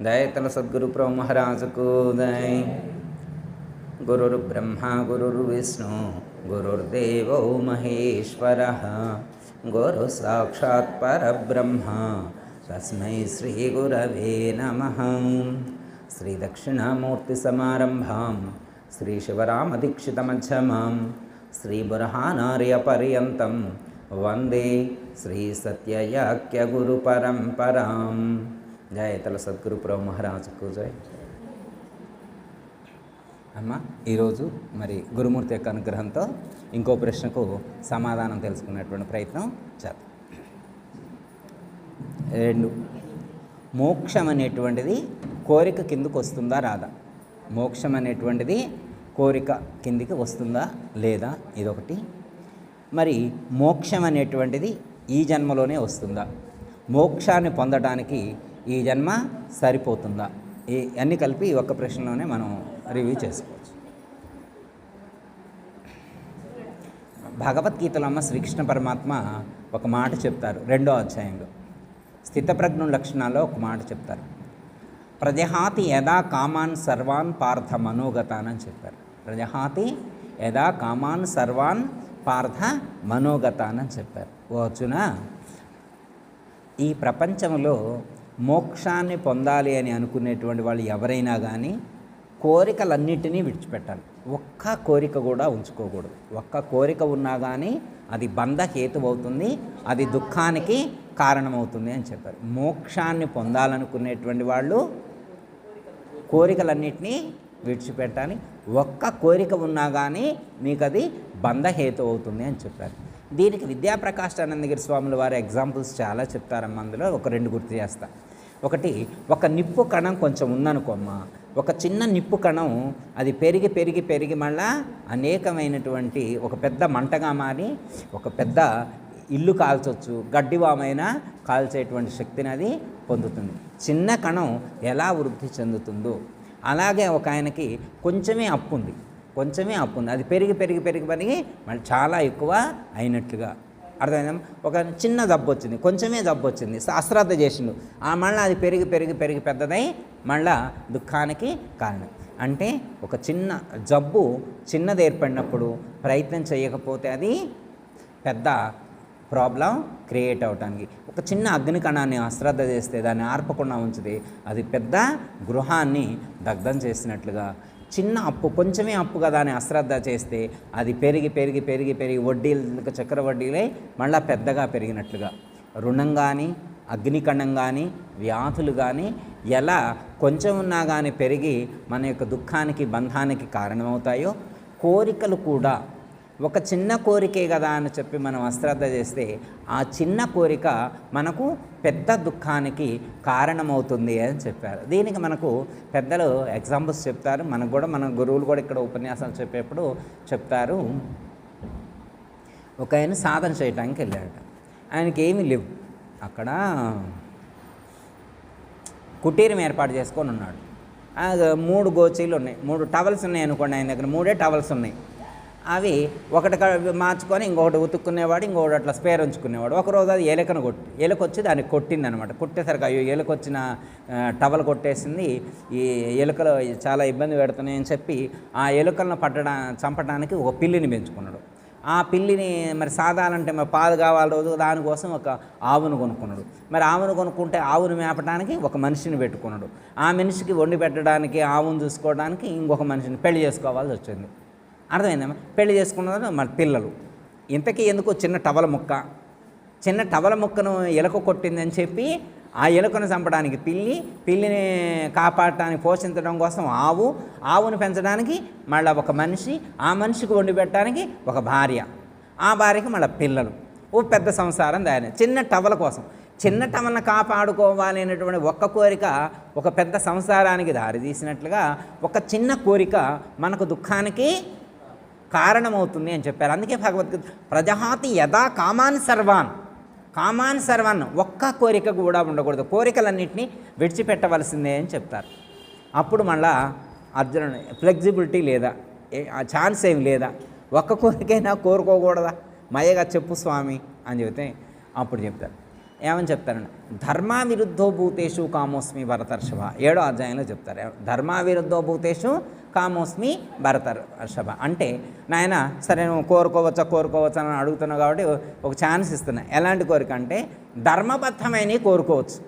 దయతల సద్గురు ప్రభు మహారాజుకు దయ. గురుర్బ్రహ్మ గురుర్విష్ణు గురుర్దేవో మహేశ్వర గురు సాక్షాత్ పరబ్రహ్మ తస్మై శ్రీ గురవే నమః. శ్రీ దక్షిణామూర్తి సమారంభాం శ్రీ శివరామదీక్షిత మధ్యమాం శ్రీ బురహానార్య పర్యంతం వందే శ్రీ సత్యయాఖ్య గురు పరంపరాం. జయతల సద్గురు ప్రభు మహారాజుకు జయ. అమ్మ, ఈరోజు మరి గురుమూర్తి యొక్క అనుగ్రహంతో ఇంకో ప్రశ్నకు సమాధానం తెలుసుకునేటువంటి ప్రయత్నం చేద్దాం. 2, మోక్షం అనేటువంటిది కోరిక కిందకు వస్తుందా రాదా? మోక్షం అనేటువంటిది కోరిక కిందికి వస్తుందా లేదా? ఇదొకటి. మరి మోక్షం అనేటువంటిది ఈ జన్మలోనే వస్తుందా? మోక్షాన్ని పొందడానికి ఈ జన్మ సరిపోతుందా? అన్నీ కలిపి ఒక్క ప్రశ్నలోనే మనం రివ్యూ చేసుకోవచ్చు. భగవద్గీతలో అమ్మ శ్రీకృష్ణ పరమాత్మ ఒక మాట చెప్తారు. 2వ అధ్యాయంలో స్థితప్రజ్ఞుల లక్షణాల్లో ఒక మాట చెప్తారు. ప్రజహాతి యదా కామాన్ సర్వాన్ పార్థ మనోగతాన్ అని చెప్పారు. ప్రజహాతి యదా కామాన్ సర్వాన్ పార్థ మనోగతాన్ అని చెప్పారు. ఓ అర్జున, ఈ ప్రపంచంలో మోక్షాన్ని పొందాలి అని అనుకునేటువంటి వాళ్ళు ఎవరైనా కానీ కోరికలన్నిటినీ విడిచిపెట్టాలి. ఒక్క కోరిక కూడా ఉంచుకోకూడదు. ఒక్క కోరిక ఉన్నా కానీ అది బంధహేతు అవుతుంది, అది దుఃఖానికి కారణమవుతుంది అని చెప్పారు. మోక్షాన్ని పొందాలనుకునేటువంటి వాళ్ళు కోరికలన్నిటినీ విడిచిపెట్టాలి. ఒక్క కోరిక ఉన్నా కానీ మీకు అది బంధహేతు అవుతుంది అని చెప్పారు. దీనికి విద్యాప్రకాశానందగిరి స్వాముల వారి ఎగ్జాంపుల్స్ చాలా చెప్తారమ్మ. అందులో ఒక 2 గుర్తు చేస్తా. ఒకటి, ఒక నిప్పు కణం కొంచెం ఉందనుకోమ్మా, ఒక చిన్న నిప్పు కణం అది పెరిగి పెరిగి పెరిగి మళ్ళా అనేకమైనటువంటి ఒక పెద్ద మంటగా మారి ఒక పెద్ద ఇల్లు కాల్చవచ్చు, గడ్డివామైనా కాల్చేటువంటి శక్తిని అది పొందుతుంది. చిన్న కణం ఎలా వృద్ధి చెందుతుందో అలాగే ఒక ఆయనకి కొంచెమే అప్పు ఉంది, అది పెరిగి పెరిగి పెరిగి పెరిగి మళ్ళీ చాలా ఎక్కువ అయినట్లుగా అర్థమైందా? ఒక చిన్న జబ్బు వచ్చింది, కొంచెమే జబ్బు వచ్చింది, అశ్రద్ధ చేసిండు, మళ్ళీ అది పెరిగి పెరిగి పెరిగి పెద్దదై మళ్ళా దుఃఖానికి కారణం. అంటే ఒక చిన్న జబ్బు చిన్నది ఏర్పడినప్పుడు ప్రయత్నం చేయకపోతే అది పెద్ద ప్రాబ్లం క్రియేట్ అవడానికి, ఒక చిన్న అగ్ని కణాన్ని అశ్రద్ధ చేస్తే, దాన్ని ఆర్పకుండా ఉంచితే అది పెద్ద గృహాన్ని దగ్ధం చేసినట్లుగా, చిన్న అప్పు కొంచెమే అప్పు కదా అని అశ్రద్ధ చేస్తే అది పెరిగి పెరిగి పెరిగి పెరిగి వడ్డీలకు చక్రవడ్డీలై మళ్ళీ పెద్దగా పెరిగినట్లుగా, రుణం కానీ అగ్నికణం కానీ వ్యాధులు కానీ ఎలా కొంచెం ఉన్నా కానీ పెరిగి మన యొక్క దుఃఖానికి బంధానికి కారణమవుతాయో, కోరికలు కూడా ఒక చిన్న కోరికే కదా అని చెప్పి మనం అశ్రద్ధ చేస్తే ఆ చిన్న కోరిక మనకు పెద్ద దుఃఖానికి కారణమవుతుంది అని చెప్పారు. దీనికి మనకు పెద్దలు ఎగ్జాంపుల్స్ చెప్తారు. మనకు కూడా మన గురువులు కూడా ఇక్కడ ఉపన్యాసాలు చెప్పేప్పుడు చెప్తారు. ఒక ఆయన సాధన చేయడానికి వెళ్ళాడట. ఆయనకి ఏమీ లేవు, అక్కడ కుటీరం ఏర్పాటు చేసుకొని ఉన్నాడు. 3 గోచీలు ఉన్నాయి, 3 టవల్స్ ఉన్నాయి అనుకోండి. ఆయన దగ్గర 3 టవల్స్ ఉన్నాయి. అవి ఒకటి మార్చుకొని ఇంకొకటి ఉతుక్కునేవాడు, ఇంకొకటి అట్లా స్పేర్ ఉంచుకునేవాడు. ఒకరోజు అది ఎలుకొచ్చి దాన్ని కొట్టిందనమాట. కొట్టేసరికి అయ్యో ఎలుకొచ్చిన టవల్ కొట్టేసింది, ఈ ఎలుకలు చాలా ఇబ్బంది పెడుతున్నాయని చెప్పి ఆ ఎలుకలను చంపడానికి ఒక పిల్లిని పెంచుకున్నాడు. ఆ పిల్లిని మరి సాధాలంటే మరి పాలు కావాలి రోజు, దానికోసం ఒక ఆవును కొనుక్కున్నాడు. మరి ఆవును కొనుక్కుంటే ఆవును మేపడానికి ఒక మనిషిని పెట్టుకున్నాడు. ఆ మనిషికి వండి పెట్టడానికి, ఆవును చూసుకోవడానికి ఇంకొక మనిషిని పెళ్లి చేసుకోవాల్సి వచ్చింది. అర్థమైందమ్మా? పెళ్లి చేసుకున్న మన పిల్లలు. ఇంతకీ ఎందుకు చిన్న టవల ముక్కను ఎలుక కొట్టిందని చెప్పి ఆ ఎలుకను చంపడానికి పిల్లిని కాపాడటానికి పోషించడం కోసం ఆవును పెంచడానికి మళ్ళీ ఒక మనిషి, ఆ మనిషికి వండి పెట్టడానికి ఒక భార్య, ఆ భార్యకి మళ్ళీ పిల్లలు, ఓ పెద్ద సంసారం దాని చిన్న టవల కోసం. చిన్న టవల్ని కాపాడుకోవాలి అనేటువంటి ఒక్క కోరిక ఒక పెద్ద సంసారానికి దారి తీసినట్లుగా ఒక చిన్న కోరిక మనకు దుఃఖానికి కారణమవుతుంది అని చెప్పారు. అందుకే భగవద్గీత ప్రజహాతి యదా కామాన్ సర్వాన్ ఒక్క కోరిక కూడా ఉండకూడదు, కోరికలన్నింటినీ విడిచిపెట్టవలసిందే అని చెప్తారు. అప్పుడు మళ్ళా అర్జునుడు ఫ్లెక్సిబిలిటీ లేదా, ఆ ఛాన్స్ ఏమి లేదా, ఒక్క కోరికైనా కోరుకోకూడదా, మయగా చెప్పు స్వామి అని చెబితే అప్పుడు చెప్తారు ఏమని చెప్తారండి, ధర్మావిరుద్ధో భూతేషు కామోస్మి భరతర్షభ 7వ అధ్యాయంలో చెప్తారు. ధర్మావిరుద్ధో భూతేషు కామోస్మి భరతర్షభ అంటే, నాయన సరే నువ్వు కోరుకోవచ్చా అని అడుగుతున్నావు కాబట్టి ఒక ఛాన్స్ ఇస్తున్నా. ఎలాంటి కోరిక అంటే ధర్మబద్ధమైనవి కోరుకోవచ్చు.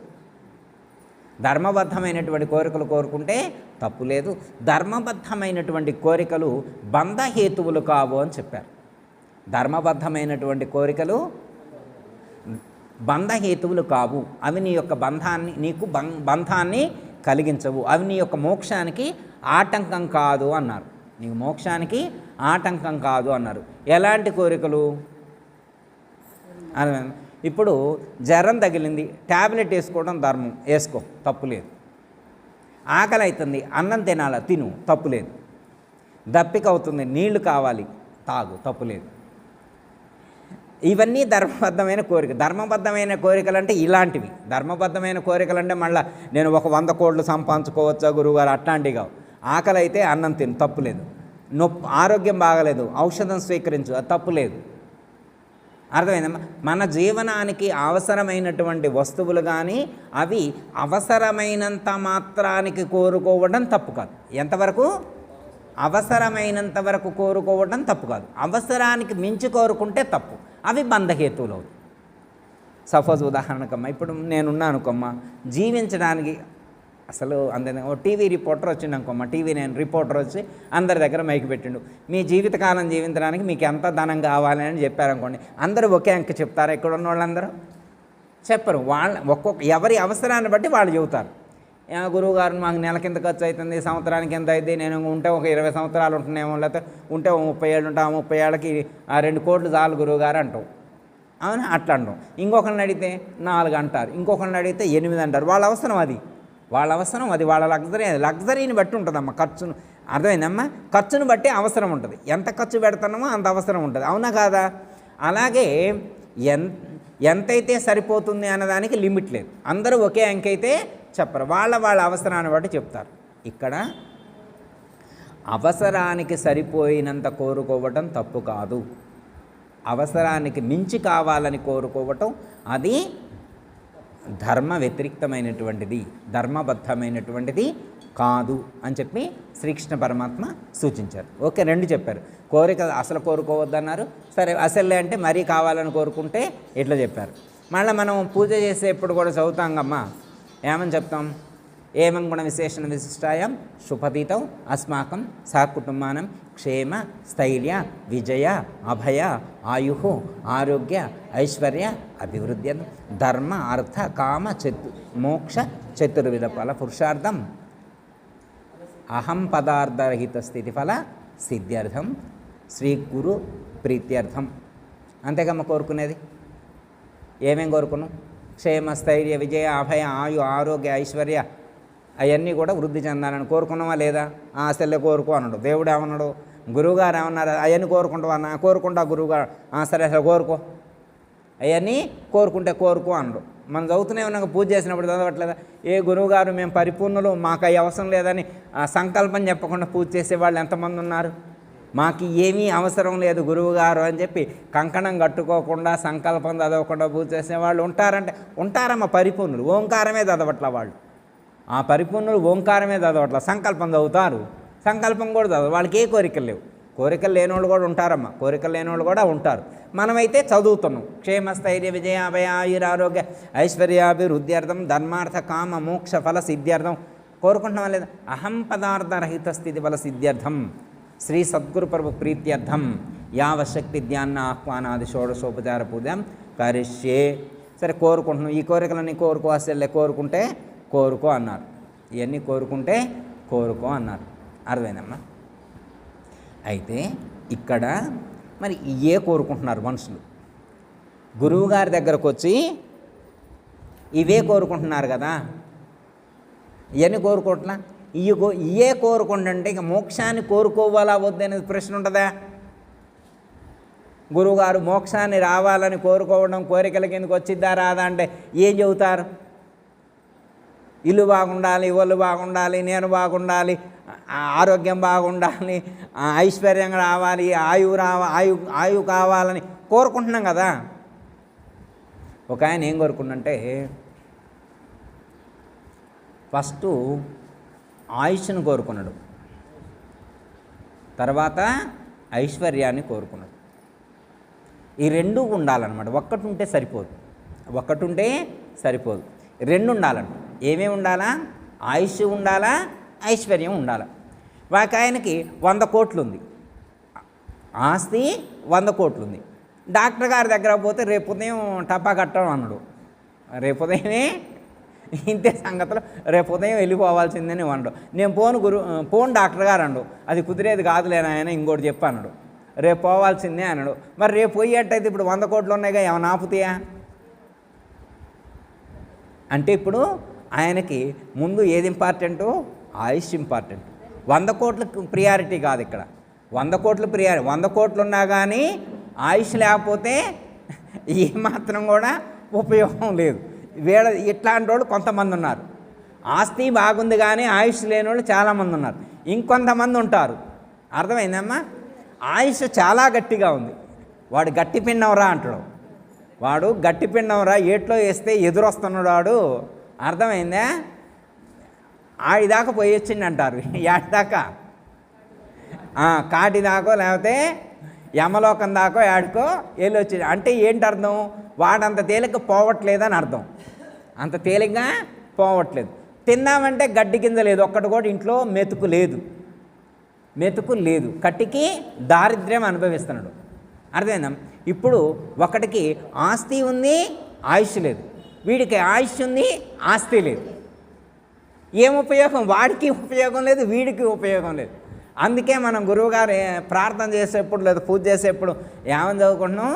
ధర్మబద్ధమైనటువంటి కోరికలు కోరుకుంటే తప్పు లేదు. ధర్మబద్ధమైనటువంటి కోరికలు బంధహేతువులు కావు అని చెప్పారు. ధర్మబద్ధమైనటువంటి కోరికలు బంధహేతువులు కావు. అవి నీ యొక్క నీకు బంధాన్ని కలిగించవు. అవి నీ యొక్క మోక్షానికి ఆటంకం కాదు అన్నారు. నీకు మోక్షానికి ఆటంకం కాదు అన్నారు. ఎలాంటి కోరికలు? ఇప్పుడు జ్వరం తగిలింది, ట్యాబ్లెట్ వేసుకోవడం ధర్మం, వేసుకో, తప్పులేదు. ఆకలి అవుతుంది, అన్నం తినాలా, తిను, తప్పులేదు. దప్పిక అవుతుంది, నీళ్లు కావాలి, తాగు, తప్పులేదు. ఇవన్నీ ధర్మబద్ధమైన కోరిక. ధర్మబద్ధమైన కోరికలు అంటే ఇలాంటివి. ధర్మబద్ధమైన కోరికలు అంటే మళ్ళీ నేను ఒక 100 కోట్లు సంపాదించుకోవచ్చా గురువుగారు, అట్లాంటివి కావు. ఆకలి అయితే అన్నం తిను, తప్పులేదు. ఆరోగ్యం బాగలేదు, ఔషధం స్వీకరించు, అది తప్పులేదు. అర్థమైందమ్మా? మన జీవనానికి అవసరమైనటువంటి వస్తువులు కానీ అవి అవసరమైనంత మాత్రానికి కోరుకోవడం తప్పు కాదు. ఎంతవరకు? అవసరమైనంత వరకు కోరుకోవడం తప్పు కాదు. అవసరానికి మించి కోరుకుంటే తప్పు. అవి బంధహేతువులు అవుతాయి. సపోజ్ ఉదాహరణకమ్మా, ఇప్పుడు నేనున్నాను అనుకోమ్మా, జీవించడానికి అసలు అందరి టీవీ రిపోర్టర్ వచ్చిండు అనుకోమ్మా, టీవీ నేను రిపోర్టర్ వచ్చి అందరి దగ్గర మైకి పెట్టిండు, మీ జీవితకాలం జీవించడానికి మీకు ఎంత ధనం కావాలి అని చెప్పారనుకోండి, అందరూ ఒకే అంక చెప్తారా? ఇక్కడ ఉన్న వాళ్ళందరూ చెప్పరు. ఎవరి అవసరాన్ని బట్టి వాళ్ళు చెబుతారు. గురువుగారు మాకు నెలకి ఎంత ఖర్చు అవుతుంది, సంవత్సరానికి ఎంత అవుతుంది, నేను ఉంటే ఒక 20 సంవత్సరాలు ఉంటున్నామో, లేకపోతే ఉంటే 30 ఏళ్ళు ఉంటాము, 30 ఏళ్ళకి 2 కోట్లు చాలు గురువుగారు అంటావు. అవునా? అట్లా అంటాం. ఇంకొకరిని అడిగితే 4 అంటారు, ఇంకొకరిని అడిగితే 8 అంటారు. వాళ్ళ అవసరం అది, వాళ్ళ లగ్జరీని బట్టి ఉంటుందమ్మా ఖర్చును. అర్థమైందమ్మా? ఖర్చును బట్టి అవసరం ఉంటుంది. ఎంత ఖర్చు పెడుతున్నామో అంత అవసరం ఉంటుంది. అవునా కాదా? అలాగే ఎంతైతే సరిపోతుంది అన్నదానికి లిమిట్ లేదు. అందరూ ఒకే అంక అయితే చెప్పరు. వాళ్ళ అవసరాన్ని బట్టి చెప్తారు. ఇక్కడ అవసరానికి సరిపోయినంత కోరుకోవటం తప్పు కాదు. అవసరానికి మించి కావాలని కోరుకోవటం అది ధర్మ వ్యతిరిక్తమైనటువంటిది, ధర్మబద్ధమైనటువంటిది కాదు అని చెప్పి శ్రీకృష్ణ పరమాత్మ సూచించారు. ఓకే, 2 చెప్పారు. కోరిక అసలు కోరుకోవద్దన్నారు. సరే, అసలే అంటే మరీ కావాలని కోరుకుంటే ఇట్లా చెప్పారు. మళ్ళీ మనం పూజ చేసేప్పుడు కూడా చదువుతాంగమ్మా, ఏమని చెప్తాం? ఏమం గుణ విశేషణ విశిష్టాయం శుభతీతం అస్మాకం సహకుటుంబానం క్షేమ స్థైర్య విజయ అభయ ఆయు ఆరోగ్య ఐశ్వర్య అభివృద్ధి ధర్మ అర్థ కామ మోక్ష చతుర్విధ ఫల పురుషార్థం అహం పదార్థరహిత స్థితి ఫల సిద్ధ్యర్థం శ్రీ గురు ప్రీత్యర్థం. అంతేకమ్మ కోరుకునేది. ఏమేం కోరుకున్నాం? క్షేమ స్థైర్య విజయ అభయ ఆయు ఆరోగ్య ఐశ్వర్య అవన్నీ కూడా వృద్ధి చెందాలని కోరుకున్నావా లేదా? అసలే కోరుకో అన్నాడు. దేవుడు ఏమన్నాడు? గురువుగారు ఏమన్నారు? అవన్నీ కోరుకుంటావా? కోరుకుంటా గురువుగారు. సరే అసలు కోరుకో, అవన్నీ కోరుకో అన్నాడు. మనం చదువుతూనే ఉన్నాక పూజ చేసినప్పుడు చదవట్లేదా? ఏ గురువుగారు మేము పరిపూర్ణులు, మాకు అవి అవసరం లేదని సంకల్పం చెప్పకుండా పూజ చేసేవాళ్ళు ఎంతమంది ఉన్నారు? మాకు ఏమీ అవసరం లేదు గురువుగారు అని చెప్పి కంకణం కట్టుకోకుండా సంకల్పం చదవకుండా పూజ చేసేవాళ్ళు ఉంటారమ్మ పరిపూర్ణులు. ఓంకారమే చదవట్ల వాళ్ళు. ఆ పరిపూర్ణులు ఓంకారమే చదవట్ల, సంకల్పం చదువుతారు, సంకల్పం కూడా చదవరు. వాళ్ళకి ఏ కోరికలు లేవు. కోరికలు లేనివాళ్ళు కూడా ఉంటారమ్మ, కోరికలు లేనివాళ్ళు కూడా ఉంటారు. మనమైతే చదువుతున్నాం. క్షేమ స్థైర్య విజయ అభయ ఆయురారోగ్య ఐశ్వర్యాభివృద్ధ్యర్థం ధర్మార్థ కామ మోక్ష ఫల సిద్ధ్యర్థం కోరుకుంటున్నాం లేదా? అహం పదార్థరహిత స్థితి ఫల సిద్ధ్యర్థం శ్రీ సద్గురు ప్రభు ప్రీత్యర్థం యావశక్తి ధ్యాన ఆహ్వానాది షోడశోపచార పూజం కరిష్యే. సరే కోరుకుంటున్నాం. ఈ కోరికలన్నీ అసలే కోరుకుంటే కోరుకో అన్నారు. ఇవన్నీ కోరుకుంటే కోరుకో అన్నారు. అర్థమైందమ్మా? అయితే ఇక్కడ మరి ఇవే కోరుకుంటున్నారు మనుషులు. గురువుగారి దగ్గరకు వచ్చి ఇవే కోరుకుంటున్నారు కదా, ఇవన్నీ కోరుకోవట్లా. ఇవే కోరుకుంటుంటే ఇక మోక్షాన్ని కోరుకోవాలా వద్దనేది ప్రశ్న ఉంటుందా? గురువుగారు మోక్షాన్ని రావాలని కోరుకోవడం కోరికల కిందకు వచ్చిద్దా రాదా అంటే ఏం చెబుతారు? ఇల్లు బాగుండాలి, ఒళ్ళు బాగుండాలి, నేను బాగుండాలి, ఆరోగ్యం బాగుండాలి, ఐశ్వర్యం రావాలి, ఆయువు కావాలని కోరుకుంటున్నాం కదా. ఒక ఆయన ఏం కోరుకున్నంటే ఫస్ట్ ఆయుష్ను కోరుకున్నాడు, తర్వాత ఐశ్వర్యాన్ని కోరుకున్నాడు. ఈ రెండు ఉండాలన్నమాట. ఒక్కటి ఉంటే సరిపోదు, రెండు ఉండాలంట. ఏమేమి ఉండాలా? ఆయుష్ ఉండాలా, ఐశ్వర్యం ఉండాలా. ఒక ఆయనకి 100 కోట్లు ఉంది, ఆస్తి 100 కోట్లు ఉంది. డాక్టర్ గారి దగ్గర పోతే రేపు ఉదయం టపా కట్టడం అన్నాడు. రేపు ఉదయమే ఇంతే సంగతులు, రేపు ఉదయం వెళ్ళిపోవాల్సిందని అన్నాడు. నేను పోను డాక్టర్ గారు అన్నాడు. అది కుదిరేది కాదులేనా ఆయన, ఇంకోటి చెప్పు అన్నాడు. రేపు పోవాల్సిందే అన్నాడు. మరి రేపు పోయేటైతే ఇప్పుడు 100 కోట్లు ఉన్నాయిగా, ఏమైనా ఆపుతాయా అంటే ఇప్పుడు ఆయనకి ముందు ఏది ఇంపార్టెంటు? ఆయుష్ ఇంపార్టెంట్. 100 కోట్లకు ప్రియారిటీ కాదు ఇక్కడ. 100 కోట్లు ప్రియారిటీ. 100 కోట్లు ఉన్నా కానీ ఆయుష్ లేకపోతే ఏమాత్రం కూడా ఉపయోగం లేదు. ఇట్లాంటి వాళ్ళు కొంతమంది ఉన్నారు. ఆస్తి బాగుంది కానీ ఆయుష్ లేని వాళ్ళు చాలామంది ఉన్నారు. ఇంకొంతమంది ఉంటారు, అర్థమైందమ్మా? ఆయుష్ చాలా గట్టిగా ఉంది, వాడు గట్టి పిండంరా అంటాడు. వాడు గట్టి పిండంరా, ఏట్లో వేస్తే ఎదురొస్తున్నాడు వాడు, అర్థమైందా? ఆడిదాకా పోయి వచ్చింది అంటారు. ఏడాకా కాటి దాకో లేకపోతే యమలోకం దాకో ఆడుకో వెళ్ళి వచ్చింది అంటే ఏంటి అర్థం? వాడంత తేలిక పోవట్లేదని అర్థం. అంత తేలిగ్గా పోవట్లేదు. తిందామంటే గడ్డి కింద లేదు, ఒక్కటి కూడా ఇంట్లో మెతుకు లేదు. కట్టికి దారిద్ర్యం అనుభవిస్తున్నాడు, అర్థమైందా? ఇప్పుడు ఒకటికి ఆస్తి ఉంది, ఆయుష్ లేదు. వీడికి ఆయుష్ ఉంది, ఆస్తి లేదు. ఏం ఉపయోగం? వాడికి ఉపయోగం లేదు, వీడికి ఉపయోగం లేదు. అందుకే మనం గురువుగారు ప్రార్థన చేసేప్పుడు లేదా పూజ చేసేప్పుడు ఏమని చదువుకుంటున్నాం?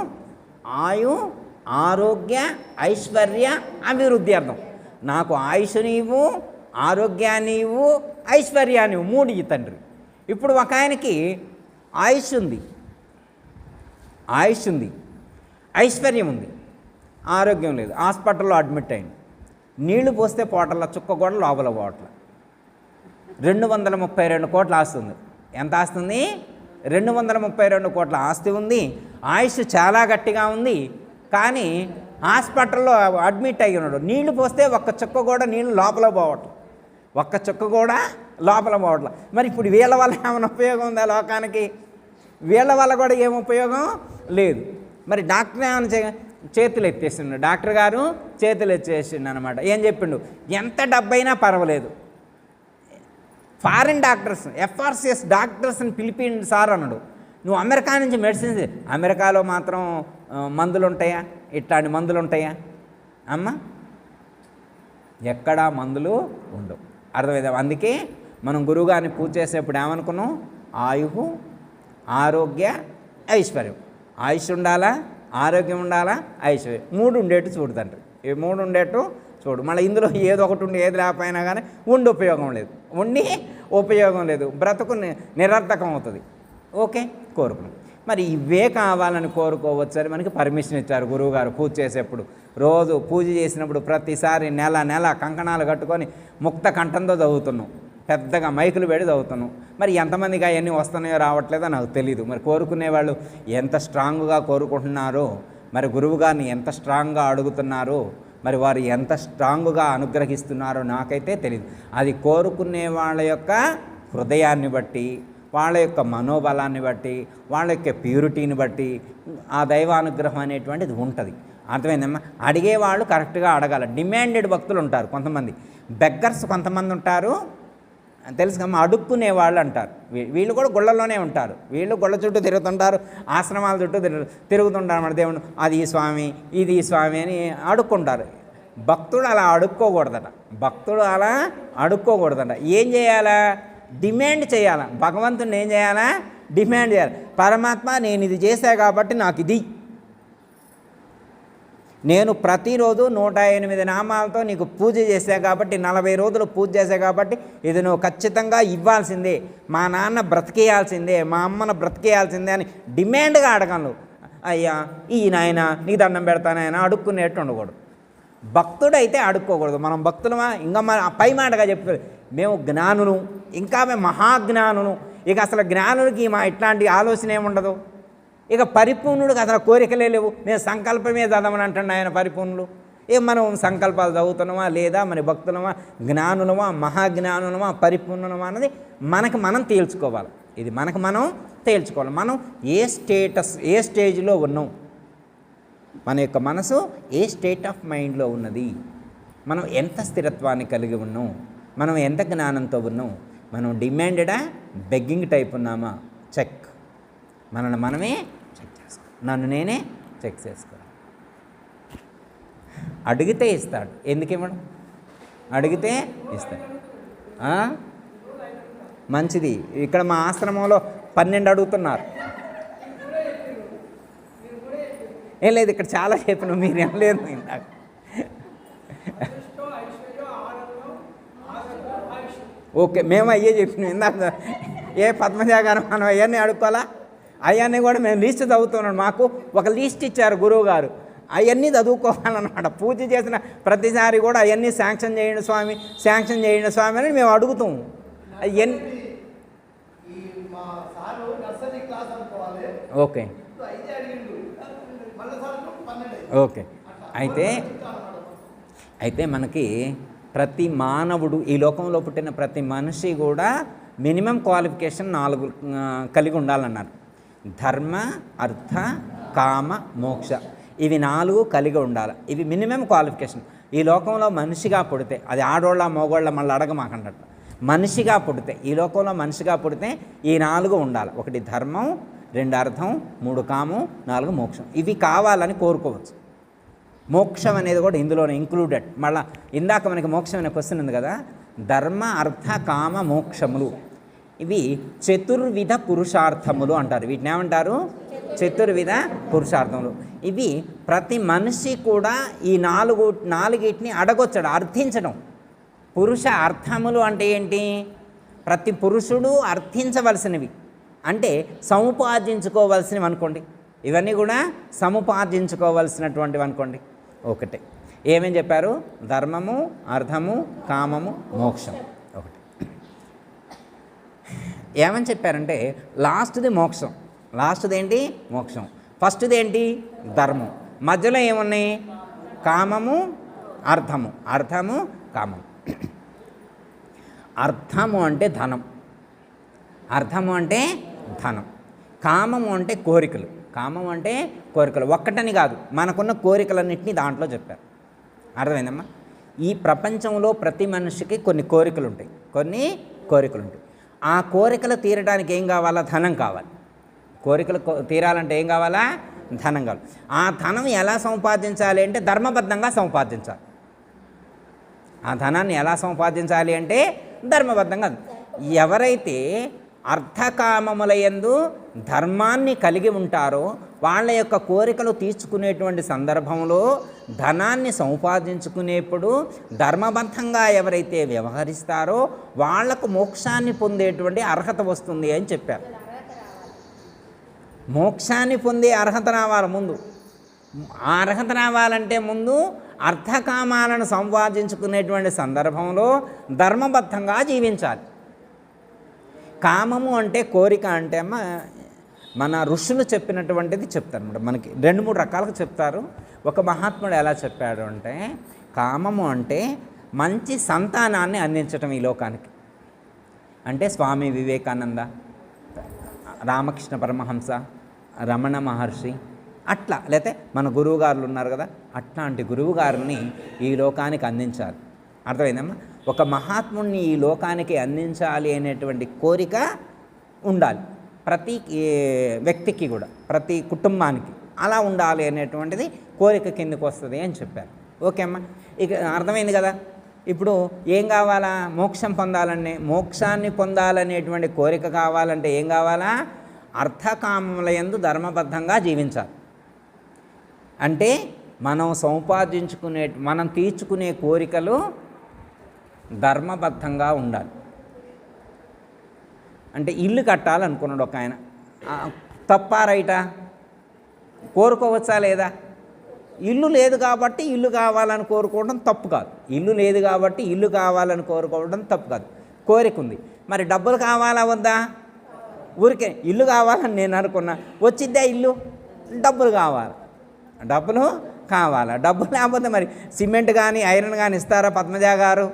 ఆయు ఆరోగ్య ఐశ్వర్య అభివృద్ధి అర్థం. నాకు ఆయుష్ని ఇవ్వు, ఆరోగ్యాన్ని ఇవ్వు, ఐశ్వర్యాన్ని ఇవ్వు, 3 తండ్రి. ఇప్పుడు ఒక ఆయనకి ఆయుష్ ఉంది, ఐశ్వర్యం ఉంది, ఆరోగ్యం లేదు. హాస్పిటల్లో అడ్మిట్ అయింది. నీళ్లు పోస్తే పోటల్లో చుక్క కూడా లోపల పోవట్ల. 232 కోట్ల ఆస్తి ఉంది. ఎంత ఆస్తి ఉంది? 232 కోట్ల ఆస్తి ఉంది. ఆయుష్ చాలా గట్టిగా ఉంది, కానీ హాస్పిటల్లో అడ్మిట్ అయ్యి ఉన్నాడు. నీళ్లు పోస్తే ఒక్క చుక్క కూడా నీళ్ళు లోపల పోవట్ల. మరి ఇప్పుడు వీళ్ళ వల్ల ఏమైనా ఉపయోగం ఉందా లోకానికి? వీళ్ళ వల్ల కూడా ఏం ఉపయోగం లేదు. మరి డాక్టర్ ఏమైనా చేతులు ఎత్తేసిండు, డాక్టర్ గారు చేతులు ఎత్తేసిండు అనమాట. ఏం చెప్పిండు? ఎంత డబ్బైనా పర్వాలేదు, ఫారిన్ డాక్టర్స్ FRCS డాక్టర్స్ని పిలిపిండి సార్ అన్నాడు. నువ్వు అమెరికా నుంచి మెడిసిన్స్, అమెరికాలో మాత్రం మందులు ఉంటాయా? ఇట్లాంటి మందులు ఉంటాయా అమ్మ? ఎక్కడా మందులు ఉండవు, అర్థమైందా? అందుకే మనం గురువుగారిని పూజ చేసేప్పుడు ఏమనుకున్నాం? ఆయు ఆరోగ్య ఐశ్వర్యం. ఆయుష్ ఉండాలా, ఆరోగ్యం ఉండాలా, ఐశ్వర్యం 3 ఉండేట్టు చూడుతంటారు. ఈ 3 ఉండేట్టు చూడు. మళ్ళీ ఇందులో ఏదో ఒకటి ఉండి ఏది లేకపోయినా కానీ ఉపయోగం లేదు, బ్రతుకు నిరర్థకం అవుతుంది. ఓకే, కోరుకున్నాం. మరి ఇవే కావాలని కోరుకోవచ్చు అని మనకి పర్మిషన్ ఇచ్చారు గురువుగారు. పూజ చేసేప్పుడు రోజు పూజ చేసినప్పుడు ప్రతిసారి నెల కంకణాలు కట్టుకొని ముక్త కంఠంతో చదువుతున్నాం, పెద్దగా మైకులు పెట్టి చదువుతున్నాం. మరి ఎంతమందికి అవన్నీ వస్తున్నాయో రావట్లేదో నాకు తెలీదు. మరి కోరుకునే వాళ్ళు ఎంత స్ట్రాంగ్గా కోరుకుంటున్నారో, మరి గురువుగారిని ఎంత స్ట్రాంగ్గా అడుగుతున్నారో, మరి వారు ఎంత స్ట్రాంగ్గా అనుగ్రహిస్తున్నారో నాకైతే తెలియదు. అది కోరుకునే వాళ్ళ యొక్క హృదయాన్ని బట్టి, వాళ్ళ యొక్క మనోబలాన్ని బట్టి, వాళ్ళ యొక్క ప్యూరిటీని బట్టి ఆ దైవానుగ్రహం అనేటువంటిది ఉంటుంది. అర్థమైందమ్మా? అడిగేవాళ్ళు కరెక్ట్గా అడగాలి. డిమాండెడ్ భక్తులు ఉంటారు కొంతమంది, బెగ్గర్స్ కొంతమంది ఉంటారు, తెలుసు కమ్మా, అడుక్కునే వాళ్ళు అంటారు. వీళ్ళు కూడా గుళ్ళలోనే ఉంటారు, వీళ్ళు గుళ్ళ చుట్టూ తిరుగుతుంటారు, ఆశ్రమాల చుట్టూ తిరుగుతుంటారు. మన దేవుడు అది ఈ స్వామి, ఇది ఈ స్వామి అని అడుక్కుంటారు. భక్తుడు అలా అడుక్కోకూడదట. ఏం చేయాలా? డిమాండ్ చేయాలా. భగవంతుని ఏం చేయాలా? డిమాండ్ చేయాలి. పరమాత్మ, నేను ఇది చేశా కాబట్టి నాకు ఇది, నేను ప్రతిరోజు 108 నామాలతో నీకు పూజ చేశా కాబట్టి, 40 రోజులు పూజ చేశా కాబట్టి ఇది నువ్వు ఖచ్చితంగా ఇవ్వాల్సిందే, మా నాన్న బ్రతికేయాల్సిందే, మా అమ్మను బ్రతికేయాల్సిందే అని డిమాండ్గా అడగను. అయ్యా ఈ నాయన నీకు దండం పెడతానైనా అడుక్కునేట్టు ఉండకూడదు. భక్తుడైతే అడుక్కోకూడదు. మనం భక్తులమా? ఇంకా మన పై మాటగా చెప్పారు, మేము జ్ఞానులు, ఇంకా మేము మహాజ్ఞానులు. ఇక అసలు జ్ఞానులకి మా ఇట్లాంటి ఆలోచన ఏముండదు. ఇక పరిపూర్ణుడికి అసలు కోరికలే లేవు, నేను సంకల్పమే చదవని అంటున్నా ఆయన పరిపూర్ణులు. ఇక మనం సంకల్పాలు చదువుతున్నామా లేదా, మన భక్తులమా, జ్ఞానులమా, మహాజ్ఞానులమా, పరిపూర్ణమా అన్నది మనకు మనం తేల్చుకోవాలి. ఇది మనకు మనం తేల్చుకోవాలి. మనం ఏ స్టేజ్లో ఉన్నాం, మన యొక్క మనసు ఏ స్టేట్ ఆఫ్ మైండ్లో ఉన్నది, మనం ఎంత స్థిరత్వాన్ని కలిగి ఉన్నాం, మనం ఎంత జ్ఞానంతో ఉన్నాం, మనం డిమాండెడా బెగ్గింగ్ టైప్ ఉన్నామా, చెక్. మనల్ని మనమే చెక్ చేసుకో, నన్ను నేనే చెక్ చేసుకోవాలి. అడిగితే ఇస్తాడు, ఎందుకు ఇవ్వడం? అడిగితే ఇస్తాడు. మంచిది. ఇక్కడ మా ఆశ్రమంలో 12 అడుగుతున్నారు. ఏం లేదు, ఇక్కడ చాలా చెప్పిన మీరేం లేదు ఇందాక. ఓకే, మేము అయ్యే చెప్పినాం ఇందాక. ఏ పద్మజాగారం మనం అవన్నీ అడుక్కోవాలా? అవన్నీ కూడా మేము లిస్ట్ చదువుతున్నాం. మాకు ఒక లిస్ట్ ఇచ్చారు గురువు గారు, అవన్నీ చదువుకోవాలన్నమాట. పూజ చేసిన ప్రతిసారి కూడా అవన్నీ శాంక్షన్ చేయండి స్వామి, శాంక్షన్ చేయండి స్వామి అని మేము అడుగుతాము. అవన్నీ ఓకే ఓకే. అయితే మనకి ప్రతి మానవుడు, ఈ లోకంలో పుట్టిన ప్రతి మనిషి కూడా మినిమం క్వాలిఫికేషన్ 4 కలిగి ఉండాలన్నారు. ధర్మ, అర్థ, కామ, మోక్ష, ఇవి 4 కలిగి ఉండాలి. ఇవి మినిమం క్వాలిఫికేషన్. ఈ లోకంలో మనిషిగా పుడితే, అది ఆడోళ్ళ మగోళ్ళ మళ్ళీ అడగమాకండట, మనిషిగా పుడితే, ఈ లోకంలో మనిషిగా పుడితే ఈ 4 ఉండాలి. 1 ధర్మం, 2 అర్థం, 3 కామం, 4 మోక్షం. ఇవి కావాలని కోరుకోవచ్చు. మోక్షం అనేది కూడా ఇందులోనే ఇంక్లూడెడ్. మళ్ళీ ఇందాక మనకి మోక్షం అనే క్వశ్చన్ ఉంది కదా, ధర్మ, అర్థ, కామ, మోక్షములు ఇవి చతుర్విధ పురుషార్థములు అంటారు. వీటిని ఏమంటారు? చతుర్విధ పురుషార్థములు. ఇవి ప్రతి మనిషి కూడా ఈ 4 అడగొచ్చాడు, అర్థించడం. పురుష అర్థములు అంటే ఏంటి? ప్రతి పురుషుడు అర్థించవలసినవి, అంటే సముపార్జించుకోవలసినవి అనుకోండి. ఇవన్నీ కూడా సముపార్జించుకోవలసినటువంటివి అనుకోండి. ఒకటే ఏమేం చెప్పారు? ధర్మము, అర్థము, కామము, మోక్షం. ఒకటి ఏమని చెప్పారంటే లాస్ట్ది మోక్షం. లాస్ట్ది ఏంటి? మోక్షం. ఫస్ట్ది ఏంటి? ధర్మం. మధ్యలో ఏమున్నాయి? కామము, అర్థము. అర్థము, కామము. అర్థము అంటే ధనం, అర్థము అంటే ధనం. కామము అంటే కోరికలు, కామం అంటే కోరికలు. ఒక్కటని కాదు, మనకున్న కోరికలన్నింటినీ దాంట్లో చెప్పారు. అర్థమైందమ్మా? ఈ ప్రపంచంలో ప్రతి మనిషికి కొన్ని కోరికలు ఉంటాయి, కొన్ని కోరికలు ఉంటాయి. ఆ కోరికలు తీరడానికి ఏం కావాలా? ధనం కావాలి. కోరికలు తీరాలంటే ఏం కావాలా? ధనం కావాలి. ఆ ధనం ఎలా సంపాదించాలి అంటే ధర్మబద్ధంగా సంపాదించాలి. ఆ ధనాన్ని ఎలా సంపాదించాలి అంటే ధర్మబద్ధంగా. ఎవరైతే అర్థకామములయందు ధర్మాన్ని కలిగి ఉంటారో వాళ్ళ యొక్క కోరికలు తీర్చుకునేటువంటి సందర్భంలో ధనాన్ని సంపాదించుకునేప్పుడు ధర్మబద్ధంగా ఎవరైతే వ్యవహరిస్తారో వాళ్లకు మోక్షాన్ని పొందేటువంటి అర్హత వస్తుంది అని చెప్పారు. మోక్షాన్ని పొందే అర్హత రావాలి ముందు. ఆ అర్హత రావాలంటే ముందు అర్థకామాలను సంపాదించుకునేటువంటి సందర్భంలో ధర్మబద్ధంగా జీవించాలి. కామము అంటే కోరిక అంటే అమ్మ మన ఋషులు చెప్పినటువంటిది చెప్తారు అన్నమాట. మనకి 2-3 రకాలుగా చెప్తారు. ఒక మహాత్ముడు ఎలా చెప్పాడు అంటే, కామము అంటే మంచి సంతానాన్ని అందించటం ఈ లోకానికి. అంటే స్వామి వివేకానంద, రామకృష్ణ పరమహంస, రమణ మహర్షి, అట్లా లేకపోతే మన గురువుగారులు ఉన్నారు కదా, అట్లాంటి గురువుగారుని ఈ లోకానికి అందించాలి. అర్థమైందమ్మా? ఒక మహాత్ముడిని ఈ లోకానికి అందించాలి అనేటువంటి కోరిక ఉండాలి ప్రతి వ్యక్తికి కూడా, ప్రతి కుటుంబానికి అలా ఉండాలి అనేటువంటిది కోరిక కిందకు వస్తుంది అని చెప్పారు. ఓకే అమ్మా, ఇక అర్థమైంది కదా. ఇప్పుడు ఏం కావాలా? మోక్షం పొందాలనే, మోక్షాన్ని పొందాలనేటువంటి కోరిక కావాలంటే ఏం కావాలా? అర్థకామముల యందు ధర్మబద్ధంగా జీవించాలి. అంటే మనం సంపాదించుకునే, మనం తీర్చుకునే కోరికలు ధర్మబద్ధంగా ఉండాలి. అంటే ఇల్లు కట్టాలనుకున్నాడు ఒక ఆయన, తప్పా రైటా? కోరుకోవచ్చా లేదా? ఇల్లు లేదు కాబట్టి ఇల్లు కావాలని కోరుకోవడం తప్పు కాదు. ఇల్లు లేదు కాబట్టి ఇల్లు కావాలని కోరుకోవడం తప్పు కాదు. కోరిక ఉంది, మరి డబ్బులు కావాలా వద్దా? ఊరికే ఇల్లు కావాలని నేను అనుకున్నా, వచ్చిద్దా ఇల్లు? డబ్బులు కావాలి, డబ్బులు లేకపోతే మరి సిమెంట్ కానీ ఐరన్ కానీ ఇస్తారా పద్మజ గారు?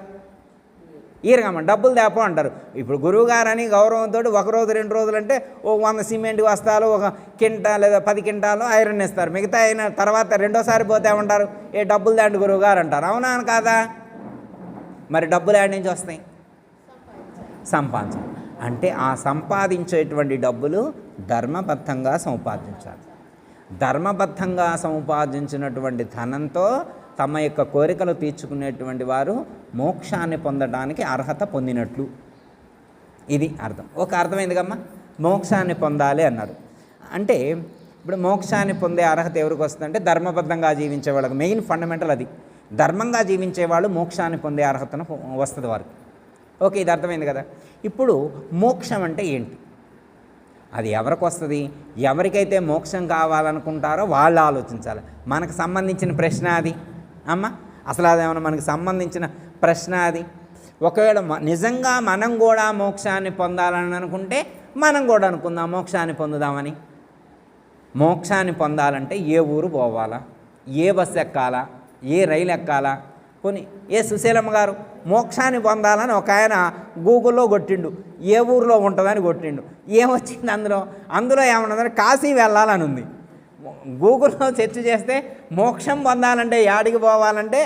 ఈరగమ్మ డబ్బులు తేపో అంటారు. ఇప్పుడు గురువు గారని గౌరవంతో ఒక రోజు 2 రోజులు అంటే ఓ 100 సిమెంట్ బస్తాలు, 1 కింటా లేదా 10 కింటాలు ఐరన్ ఇస్తారు. మిగతా అయిన తర్వాత రెండోసారి పోతే ఏమంటారు? ఏ డబ్బులు దాండి గురువు గారు అంటారు. అవునా అని కాదా? మరి డబ్బులు ఏడి నుంచి వస్తాయి? సంపాదించాలి. అంటే ఆ సంపాదించేటువంటి డబ్బులు ధర్మబద్ధంగా సంపాదించాలి. ధర్మబద్ధంగా సంపాదించినటువంటి ధనంతో తమ యొక్క కోరికలు తీర్చుకునేటువంటి వారు మోక్షాన్ని పొందడానికి అర్హత పొందినట్లు. ఇది అర్థం. ఒక అర్థమైంది కమ్మా, మోక్షాన్ని పొందాలి అన్నారు. అంటే ఇప్పుడు మోక్షాన్ని పొందే అర్హత ఎవరికి వస్తుందంటే ధర్మబద్ధంగా జీవించే వాళ్ళకి. మెయిన్ ఫండమెంటల్ అది. ధర్మంగా జీవించే వాళ్ళు మోక్షాన్ని పొందే అర్హతను వస్తుంది వారికి. ఓకే, ఇది అర్థమైంది కదా. ఇప్పుడు మోక్షం అంటే ఏంటి? అది ఎవరికి వస్తుంది? ఎవరికైతే మోక్షం కావాలనుకుంటారో వాళ్ళు ఆలోచించాలి. మనకు సంబంధించిన ప్రశ్న అది అమ్మ. అసలు అదేమన్నా మనకు సంబంధించిన ప్రశ్న అది? ఒకవేళ నిజంగా మనం కూడా మోక్షాన్ని పొందాలని అనుకుంటే మనం కూడా అనుకుందాం మోక్షాన్ని పొందుదామని. మోక్షాన్ని పొందాలంటే ఏ ఊరు పోవాలా, ఏ బస్సు ఎక్కాలా, ఏ రైలు ఎక్కాలా? కొన్ని సుశీలమ్మ గారు మోక్షాన్ని పొందాలని ఒక ఆయన గూగుల్లో కొట్టిండు, ఏ ఊరిలో ఉంటుందని కొట్టిండు. ఏమొచ్చింది అందులో ఏమన్నదంటే కాశీ వెళ్ళాలని ఉంది. గూగుల్లో సెర్చ్ చేస్తే మోక్షం పొందాలంటే యాడికి పోవాలంటే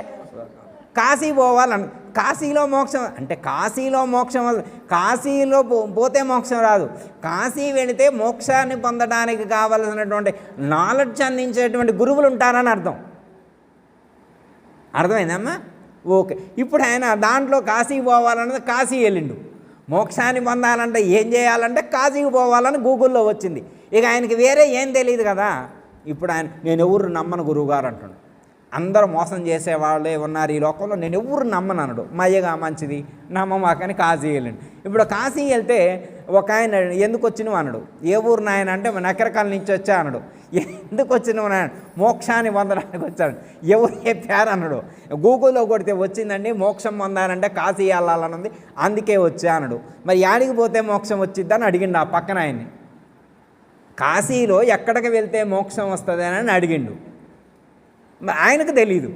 కాశీ పోవాలని. కాశీలో మోక్షం అంటే కాశీలో మోక్షం, కాశీలో పోతే మోక్షం రాదు. కాశీ వెళితే మోక్షాన్ని పొందడానికి కావలసినటువంటి నాలెడ్జ్ అందించేటువంటి గురువులు ఉంటారని అర్థం. అర్థమైందమ్మా? ఓకే. ఇప్పుడు ఆయన దాంట్లో కాశీకి పోవాలన్నది కాశీ వెళ్ళిండు. మోక్షాన్ని పొందాలంటే ఏం చేయాలంటే కాశీకి పోవాలని గూగుల్లో వచ్చింది. ఇక ఆయనకి వేరే ఏం తెలియదు కదా. ఇప్పుడు ఆయన నేను ఎవరు నమ్మను గురువుగారు అంటాడు. అందరూ మోసం చేసేవాళ్ళే ఉన్నారు ఈ లోకంలో, నేను ఎవరు నమ్మను అన్నాడు. మయ్యగా మంచిది నమ్మమాకని కాశీ వెళ్ళండి. ఇప్పుడు కాశీ వెళ్తే ఒక ఆయన ఎందుకు వచ్చినవు అన్నాడు. ఏ ఊరు నాయన అంటే నకరకాల నుంచి వచ్చా అన్నాడు. ఎందుకు వచ్చినవు నాయన? మోక్షాన్ని పొందడానికి వచ్చాడు. ఎవరు చెప్పారు అన్నాడు. గూగుల్లో కొడితే వచ్చిందండి, మోక్షం పొందాలంటే కాశీ వెళ్ళాలన్నది, అందుకే వచ్చా అన్నాడు. మరి యాడికి పోతే మోక్షం వచ్చిద్దని అడిగిండు ఆ పక్కన ఆయన్ని. కాశీలో ఎక్కడికి వెళ్తే మోక్షం వస్తుంది అని అడిగిండు. ఆయనకు తెలీదు,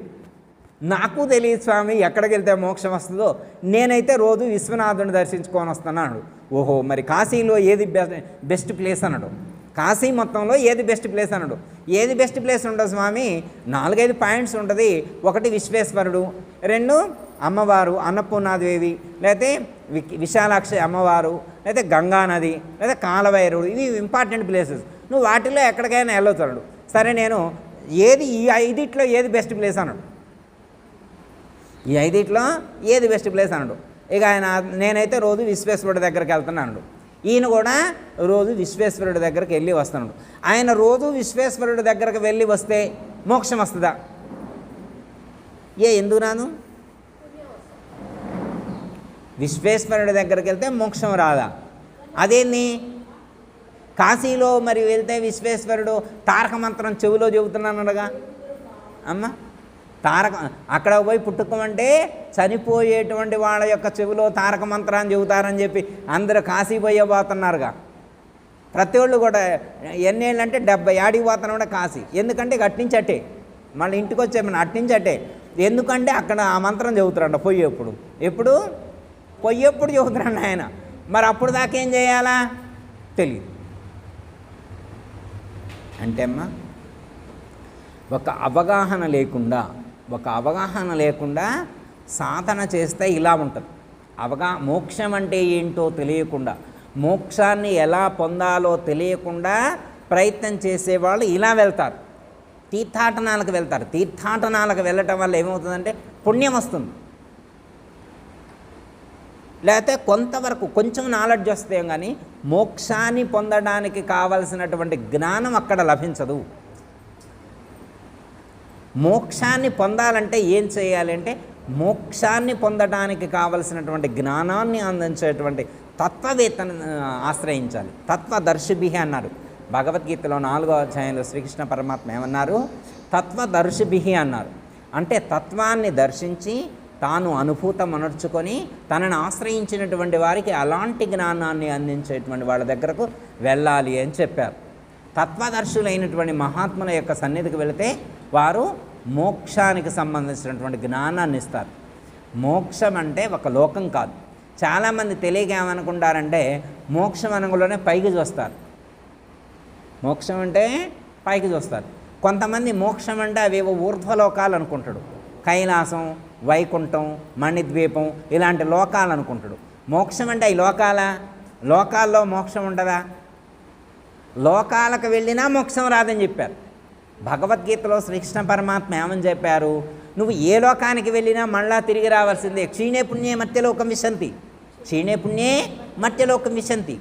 నాకు తెలియదు స్వామి ఎక్కడికి వెళ్తే మోక్షం వస్తుందో. నేనైతే రోజు విశ్వనాథుని దర్శించుకొని వస్తున్నాడు. ఓహో, మరి కాశీలో ఏది బెస్ట్ ప్లేస్ అన్నాడు. కాశీ మొత్తంలో ఏది బెస్ట్ ప్లేస్ అన్నాడు. ఏది బెస్ట్ ప్లేస్ ఉండదు స్వామి, 4-5 పాయింట్స్ ఉంటుంది. 1 విశ్వేశ్వరుడు, 2 అమ్మవారు అన్నపూర్ణాదేవి, లేకపోతే విశాలాక్షి అమ్మవారు, లేకపోతే గంగానది, లేదా కాలవైరుడు. ఇవి ఇంపార్టెంట్ ప్లేసెస్. నువ్వు వాటిలో ఎక్కడికైనా వెళ్ళొచ్చాడు. సరే, నేను ఏది ఈ 5 ఏది బెస్ట్ ప్లేస్ అన్నాడు. ఈ 5 ఏది బెస్ట్ ప్లేస్ అన్నాడు. ఇక ఆయన నేనైతే రోజు విశ్వేశ్వరుడి దగ్గరికి వెళ్తున్నాను. ఈయన కూడా రోజు విశ్వేశ్వరుడి దగ్గరికి వెళ్ళి వస్తున్నాడు. ఆయన రోజు విశ్వేశ్వరుడి దగ్గరకు వెళ్ళి వస్తే మోక్షం వస్తుందా? ఎందుకు రాను? విశ్వేశ్వరుడి దగ్గరికి వెళ్తే మోక్షం రాదా? అదేంది? కాశీలో మరి వెళ్తే విశ్వేశ్వరుడు తారక మంత్రం చెవిలో చెబుతున్నానడగా అమ్మ. అక్కడ పోయి పుట్టుకోమంటే చనిపోయేటువంటి వాళ్ళ యొక్క చెవిలో తారక మంత్రాన్ని చెబుతారని చెప్పి అందరూ కాశీ పోయబోతున్నారుగా. ప్రతి వాళ్ళు కూడా ఎన్నేళ్ళు అంటే 70 ఏడికి పోతున్నాడు కాశీ. ఎందుకంటే అట్టించట్టే మళ్ళీ ఇంటికి వచ్చే అట్టించట్టే. ఎందుకంటే అక్కడ ఆ మంత్రం చెబుతారంట ఎప్పుడు చెబుతారండి ఆయన. మరి అప్పుడు దాకా ఏం చేయాలా తెలియదు. అంటే అమ్మా, ఒక అవగాహన లేకుండా సాధన చేస్తే ఇలా ఉంటుంది. మోక్షం అంటే ఏంటో తెలియకుండా, మోక్షాన్ని ఎలా పొందాలో తెలియకుండా ప్రయత్నం చేసేవాళ్ళు ఇలా వెళ్తారు, తీర్థాటనాలకు వెళ్తారు. తీర్థాటనాలకు వెళ్ళటం వల్ల ఏమవుతుందంటే పుణ్యం వస్తుంది, లేకపోతే కొంతవరకు కొంచెం నాలెడ్జ్ వస్తే కానీ మోక్షాన్ని పొందడానికి కావలసినటువంటి జ్ఞానం అక్కడ లభించదు. మోక్షాన్ని పొందాలంటే ఏం చేయాలి అంటే మోక్షాన్ని పొందడానికి కావలసినటువంటి జ్ఞానాన్ని అందించేటువంటి తత్వవేత్తను ఆశ్రయించాలి. తత్వదర్శిభి అన్నారు భగవద్గీతలో 4వ అధ్యాయంలో శ్రీకృష్ణ పరమాత్మ ఏమన్నారు? తత్వదర్శిభి అన్నారు. అంటే తత్వాన్ని దర్శించి తాను అనుభూతమనర్చుకొని తనను ఆశ్రయించినటువంటి వారికి అలాంటి జ్ఞానాన్ని అందించేటువంటి వాళ్ళ దగ్గరకు వెళ్ళాలి అని చెప్పారు. తత్వదర్శులైనటువంటి మహాత్ముల యొక్క సన్నిధికి వెళితే వారు మోక్షానికి సంబంధించినటువంటి జ్ఞానాన్ని ఇస్తారు. మోక్షం అంటే ఒక లోకం కాదు. చాలామంది తెలియక ఏమనుకుంటారంటే మోక్షం అనగానే పైకి చూస్తారు. మోక్షం అంటే పైకి చూస్తారు. కొంతమంది మోక్షం అంటే అవేవో ఊర్ధ్వలోకాలు అనుకుంటాడు. కైలాసం, వైకుంఠం, మణిద్వీపం ఇలాంటి లోకాలు అనుకుంటాడు. మోక్షం అంటే ఈ లోకాల్లో మోక్షం ఉండదా? లోకాలకు వెళ్ళినా మోక్షం రాదని చెప్పారు. భగవద్గీతలో శ్రీకృష్ణ పరమాత్మ ఏమని చెప్పారు? నువ్వు ఏ లోకానికి వెళ్ళినా మళ్ళా తిరిగి రావాల్సిందే. క్షీణే పుణ్యే మత్యలోకం విశంతి, క్షీణే పుణ్యే మత్యలోకం విశంతి.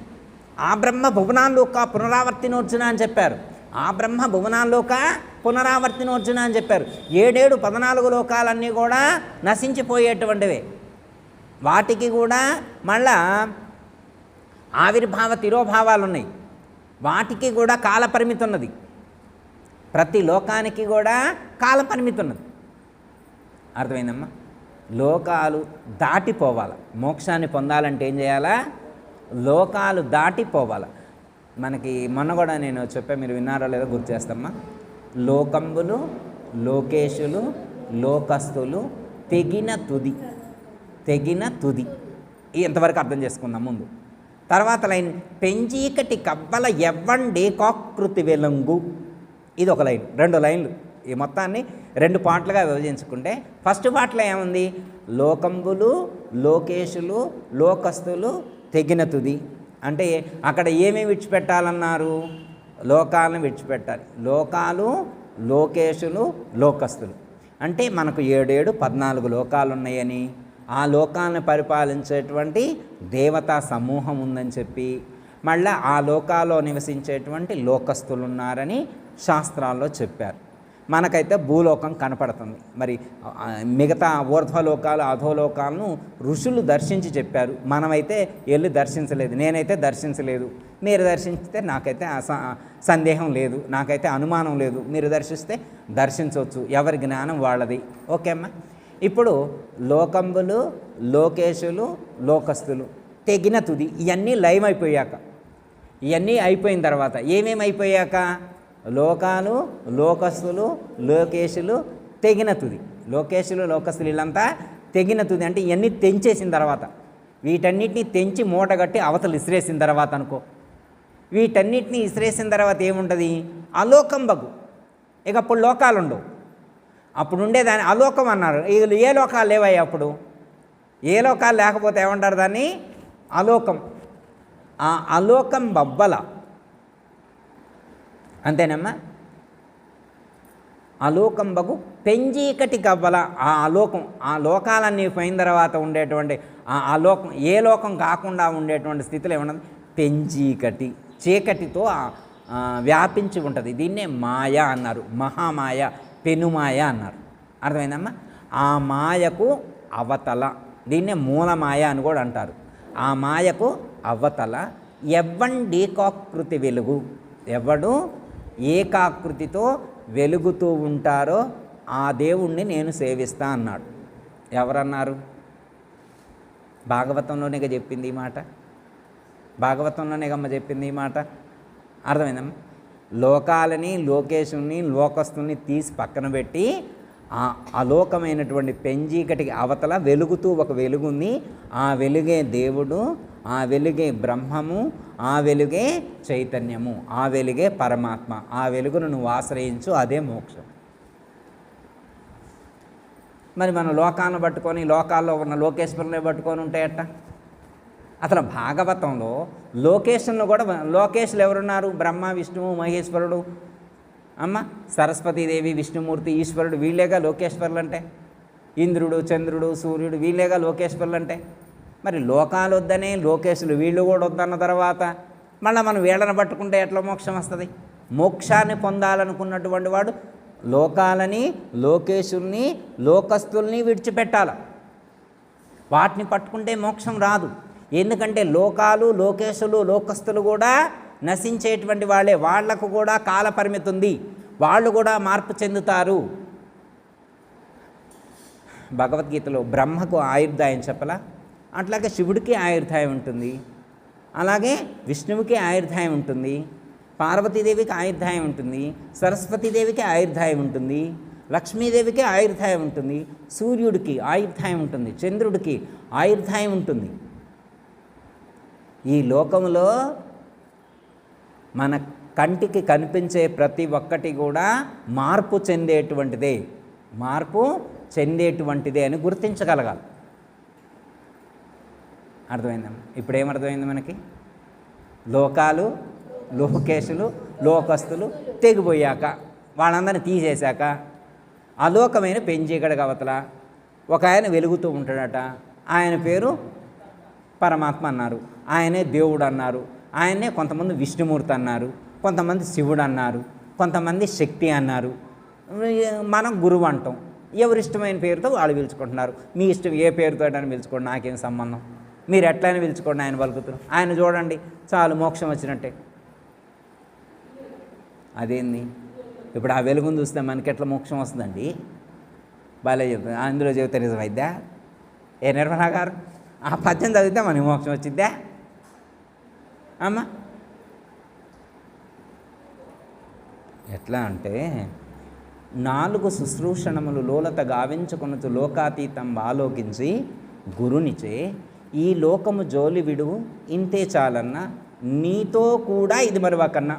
ఆ బ్రహ్మ భువనాల్లోక పునరావర్తినోర్జున అని చెప్పారు. ఆ బ్రహ్మ భువనాల్లోక పునరావర్తినోర్జున అని చెప్పారు. 7 14 లోకాలన్నీ కూడా నశించిపోయేటువంటివే. వాటికి కూడా మళ్ళా ఆవిర్భావ తిరోభావాలు ఉన్నాయి. వాటికి కూడా కాలపరిమితి ఉన్నది. ప్రతి లోకానికి కూడా కాలపరిమితి ఉన్నది. అర్థమైందమ్మా? లోకాలు దాటిపోవాలి. మోక్షాన్ని పొందాలంటే ఏం చేయాలా? లోకాలు దాటిపోవాలి. మనకి మొన్న కూడా నేను చెప్పా, మీరు విన్నారో లేదో గుర్తు చేస్తామ్మా. లోకంబులు, లోకేశులు, లోకస్తులు, తెగిన తుది. ఇంతవరకు అర్థం చేసుకుందాం ముందు. తర్వాత లైన్, పెంచీకటి కవ్వల ఎవ్వండి కాకృతి వెలంగు. ఇది ఒక లైన్. 2 లైన్లు. ఈ మొత్తాన్ని 2 పార్ట్లుగా విభజించుకుంటే ఫస్ట్ పార్ట్లో ఏముంది? లోకంబులు, లోకేశులు, లోకస్తులు, తెగిన తుది. అంటే అక్కడ ఏమేమి విడిచిపెట్టాలన్నారు? లోకాలను విడిచిపెట్టాలి. లోకాలు, లోకేశులు, లోకస్తులు అంటే మనకు 7 14 లోకాలు ఉన్నాయని, ఆ లోకాలను పరిపాలించేటువంటి దేవతా సమూహం ఉందని చెప్పి, మళ్ళీ ఆ లోకాల్లో నివసించేటువంటి లోకస్తులు ఉన్నారని శాస్త్రాల్లో చెప్పారు. మనకైతే భూలోకం కనపడుతుంది. మరి మిగతా ఊర్ధ్వలోకాలు, అధోలోకాలను ఋషులు దర్శించి చెప్పారు. మనమైతే వెళ్ళి దర్శించలేదు. నేనైతే దర్శించలేదు. మీరు దర్శించితే నాకైతే సందేహం లేదు, నాకైతే అనుమానం లేదు. మీరు దర్శిస్తే దర్శించవచ్చు. ఎవరి జ్ఞానం వాళ్ళది. ఓకే అమ్మా? ఇప్పుడు లోకంబులు, లోకేశులు, లోకస్తులు, తెగిన తుది ఇవన్నీ లైవ్ అయిపోయాక, ఇవన్నీ అయిపోయిన తర్వాత ఏమేమి అయిపోయాక? లోకాలు, లోకస్తులు, లోకేశులు, తెగిన తుది. లోకేశులు, లోకస్తులు వీళ్ళంతా తెగిన తుది అంటే ఇవన్నీ తెంచేసిన తర్వాత, వీటన్నిటిని తెంచి మూటగట్టి అవతలు ఇసిరేసిన తర్వాత అనుకో. వీటన్నిటిని ఇసిరేసిన తర్వాత ఏముంటుంది? అలోకం బగు. ఇక అప్పుడు లోకాలు ఉండవు. అప్పుడు ఉండేదాన్ని అలోకం అన్నారు. ఏ లోకాలు లేవయ్యా అప్పుడు? ఏ లోకాలు లేకపోతే ఏమంటారు దాన్ని? అలోకం. ఆ అలోకం బబ్బల. అంతేనమ్మా? అలోకం బగు పెంజీకటి గవ్వల. ఆ అలోకం, ఆ లోకాలన్నీ పోయిన తర్వాత ఉండేటువంటి ఆ అలోకం, ఏ లోకం కాకుండా ఉండేటువంటి స్థితిలో ఏమన్నది? పెంజీకటి, చీకటితో వ్యాపించి ఉంటుంది. దీన్నే మాయ అన్నారు. మహామాయ, పెనుమాయ అన్నారు. అర్థమైందమ్మా? ఆ మాయకు అవతల, దీన్నే మూలమాయ అని కూడా అంటారు. ఆ మాయకు అవతల ఎవ్వండీకాకృతి వెలుగు. ఎవడు ఏకాకృతితో వెలుగుతూ ఉంటారో ఆ దేవుణ్ణి నేను సేవిస్తా అన్నాడు. ఎవరన్నారు? భాగవతంలోనే చెప్పింది ఈ మాట. భాగవతంలోనే చెప్పింది ఈ మాట. అర్థమైందమ్మా? లోకాలని, లోకేశుని, లోకస్తుల్ని తీసి పక్కన పెట్టి ఆ అలోకమైనటువంటి పెంజీకటికి అవతల వెలుగుతూ ఒక వెలుగుంది. ఆ వెలుగే దేవుడు, ఆ వెలుగే బ్రహ్మము, ఆ వెలుగే చైతన్యము, ఆ వెలుగే పరమాత్మ. ఆ వెలుగును నువ్వు ఆశ్రయించు, అదే మోక్షం. మరి మనం లోకాలను పట్టుకొని, లోకాల్లో ఉన్న లోకేశ్వరుని పట్టుకొని ఉంటాయట. అసలు భాగవతంలో లోకేశంలో కూడా లోకేశులు ఎవరున్నారు? బ్రహ్మ, విష్ణువు, మహేశ్వరుడు, అమ్మ సరస్వతీదేవి, విష్ణుమూర్తి, ఈశ్వరుడు, వీళ్ళేగా లోకేశ్వరులు అంటే. ఇంద్రుడు, చంద్రుడు, సూర్యుడు వీళ్ళేగా లోకేశ్వరులు అంటే. మరి లోకాలు వద్దనే లోకేశులు వీళ్ళు కూడా వద్దన్న తర్వాత మళ్ళీ మనం వీళ్ళని పట్టుకుంటే ఎట్లా మోక్షం వస్తుంది? మోక్షాన్ని పొందాలనుకున్నటువంటి వాడు లోకాలని, లోకేశుల్ని, లోకస్తుల్ని విడిచిపెట్టాలి. వాటిని పట్టుకుంటే మోక్షం రాదు. ఎందుకంటే లోకాలు, లోకేశులు, లోకస్తులు కూడా నశించేటువంటి వాళ్ళే. వాళ్లకు కూడా కాలపరిమితి ఉంది. వాళ్ళు కూడా మార్పు చెందుతారు. భగవద్గీతలో బ్రహ్మకు ఆయుర్దాయం చెప్పలా, అట్లాగే శివుడికి ఆయుర్దాయం ఉంటుంది, అలాగే విష్ణువుకి ఆయుర్దాయం ఉంటుంది, పార్వతీదేవికి ఆయుర్దాయం ఉంటుంది, సరస్వతీదేవికి ఆయుర్దాయం ఉంటుంది, లక్ష్మీదేవికి ఆయుర్దాయం ఉంటుంది, సూర్యుడికి ఆయుర్దాయం ఉంటుంది, చంద్రుడికి ఆయుర్దాయం ఉంటుంది. ఈ లోకంలో మన కంటికి కనిపించే ప్రతి ఒక్కటి కూడా మార్పు చెందేటువంటిదే అని గుర్తించగలగాలి. అర్థమైందమ్మా? ఇప్పుడు ఏమర్థమైంది మనకి? లోకాలు, లోకేశులు, లోకస్తులు తెగిపోయాక, వాళ్ళందరినీ తీసేశాక అలోకమైన పెంచీకడ అవతల ఒక ఆయన వెలుగుతూ ఉంటాడట. ఆయన పేరు పరమాత్మ అన్నారు, ఆయనే దేవుడు అన్నారు, ఆయనే కొంతమంది విష్ణుమూర్తి అన్నారు, కొంతమంది శివుడు అన్నారు, కొంతమంది శక్తి అన్నారు. మనం గురువు అంటాం. ఎవరిష్టమైన పేరుతో వాళ్ళు పిలుచుకుంటున్నారు. మీ ఇష్టం ఏ పేరుతో అని పిలుచుకోండి, నాకేం సంబంధం. మీరు ఎట్లయినా పిలుచుకోండి, ఆయన పలుకుతున్నారు. ఆయన చూడండి చాలు, మోక్షం వచ్చినట్టే. అదేంది? ఇప్పుడు ఆ వెలుగును చూస్తే మనకి ఎట్లా మోక్షం వస్తుందండి? బాగా చెప్తుంది. అందులో చెబితే నిజమైద్దా? ఏ నిర్మలా గారు, ఆ పద్యం చదివితే మనకి మోక్షం వచ్చిద్దా అమ్మా? ఎట్లా అంటే 4 శుశ్రూషణములు లోలత గావించుకొనుచు లోకాతీతం ఆలోకించి గురునిచే ఈ లోకము జోలి విడువు ఇంతే చాలన్న నీతో కూడా ఇది మరువకన్నా.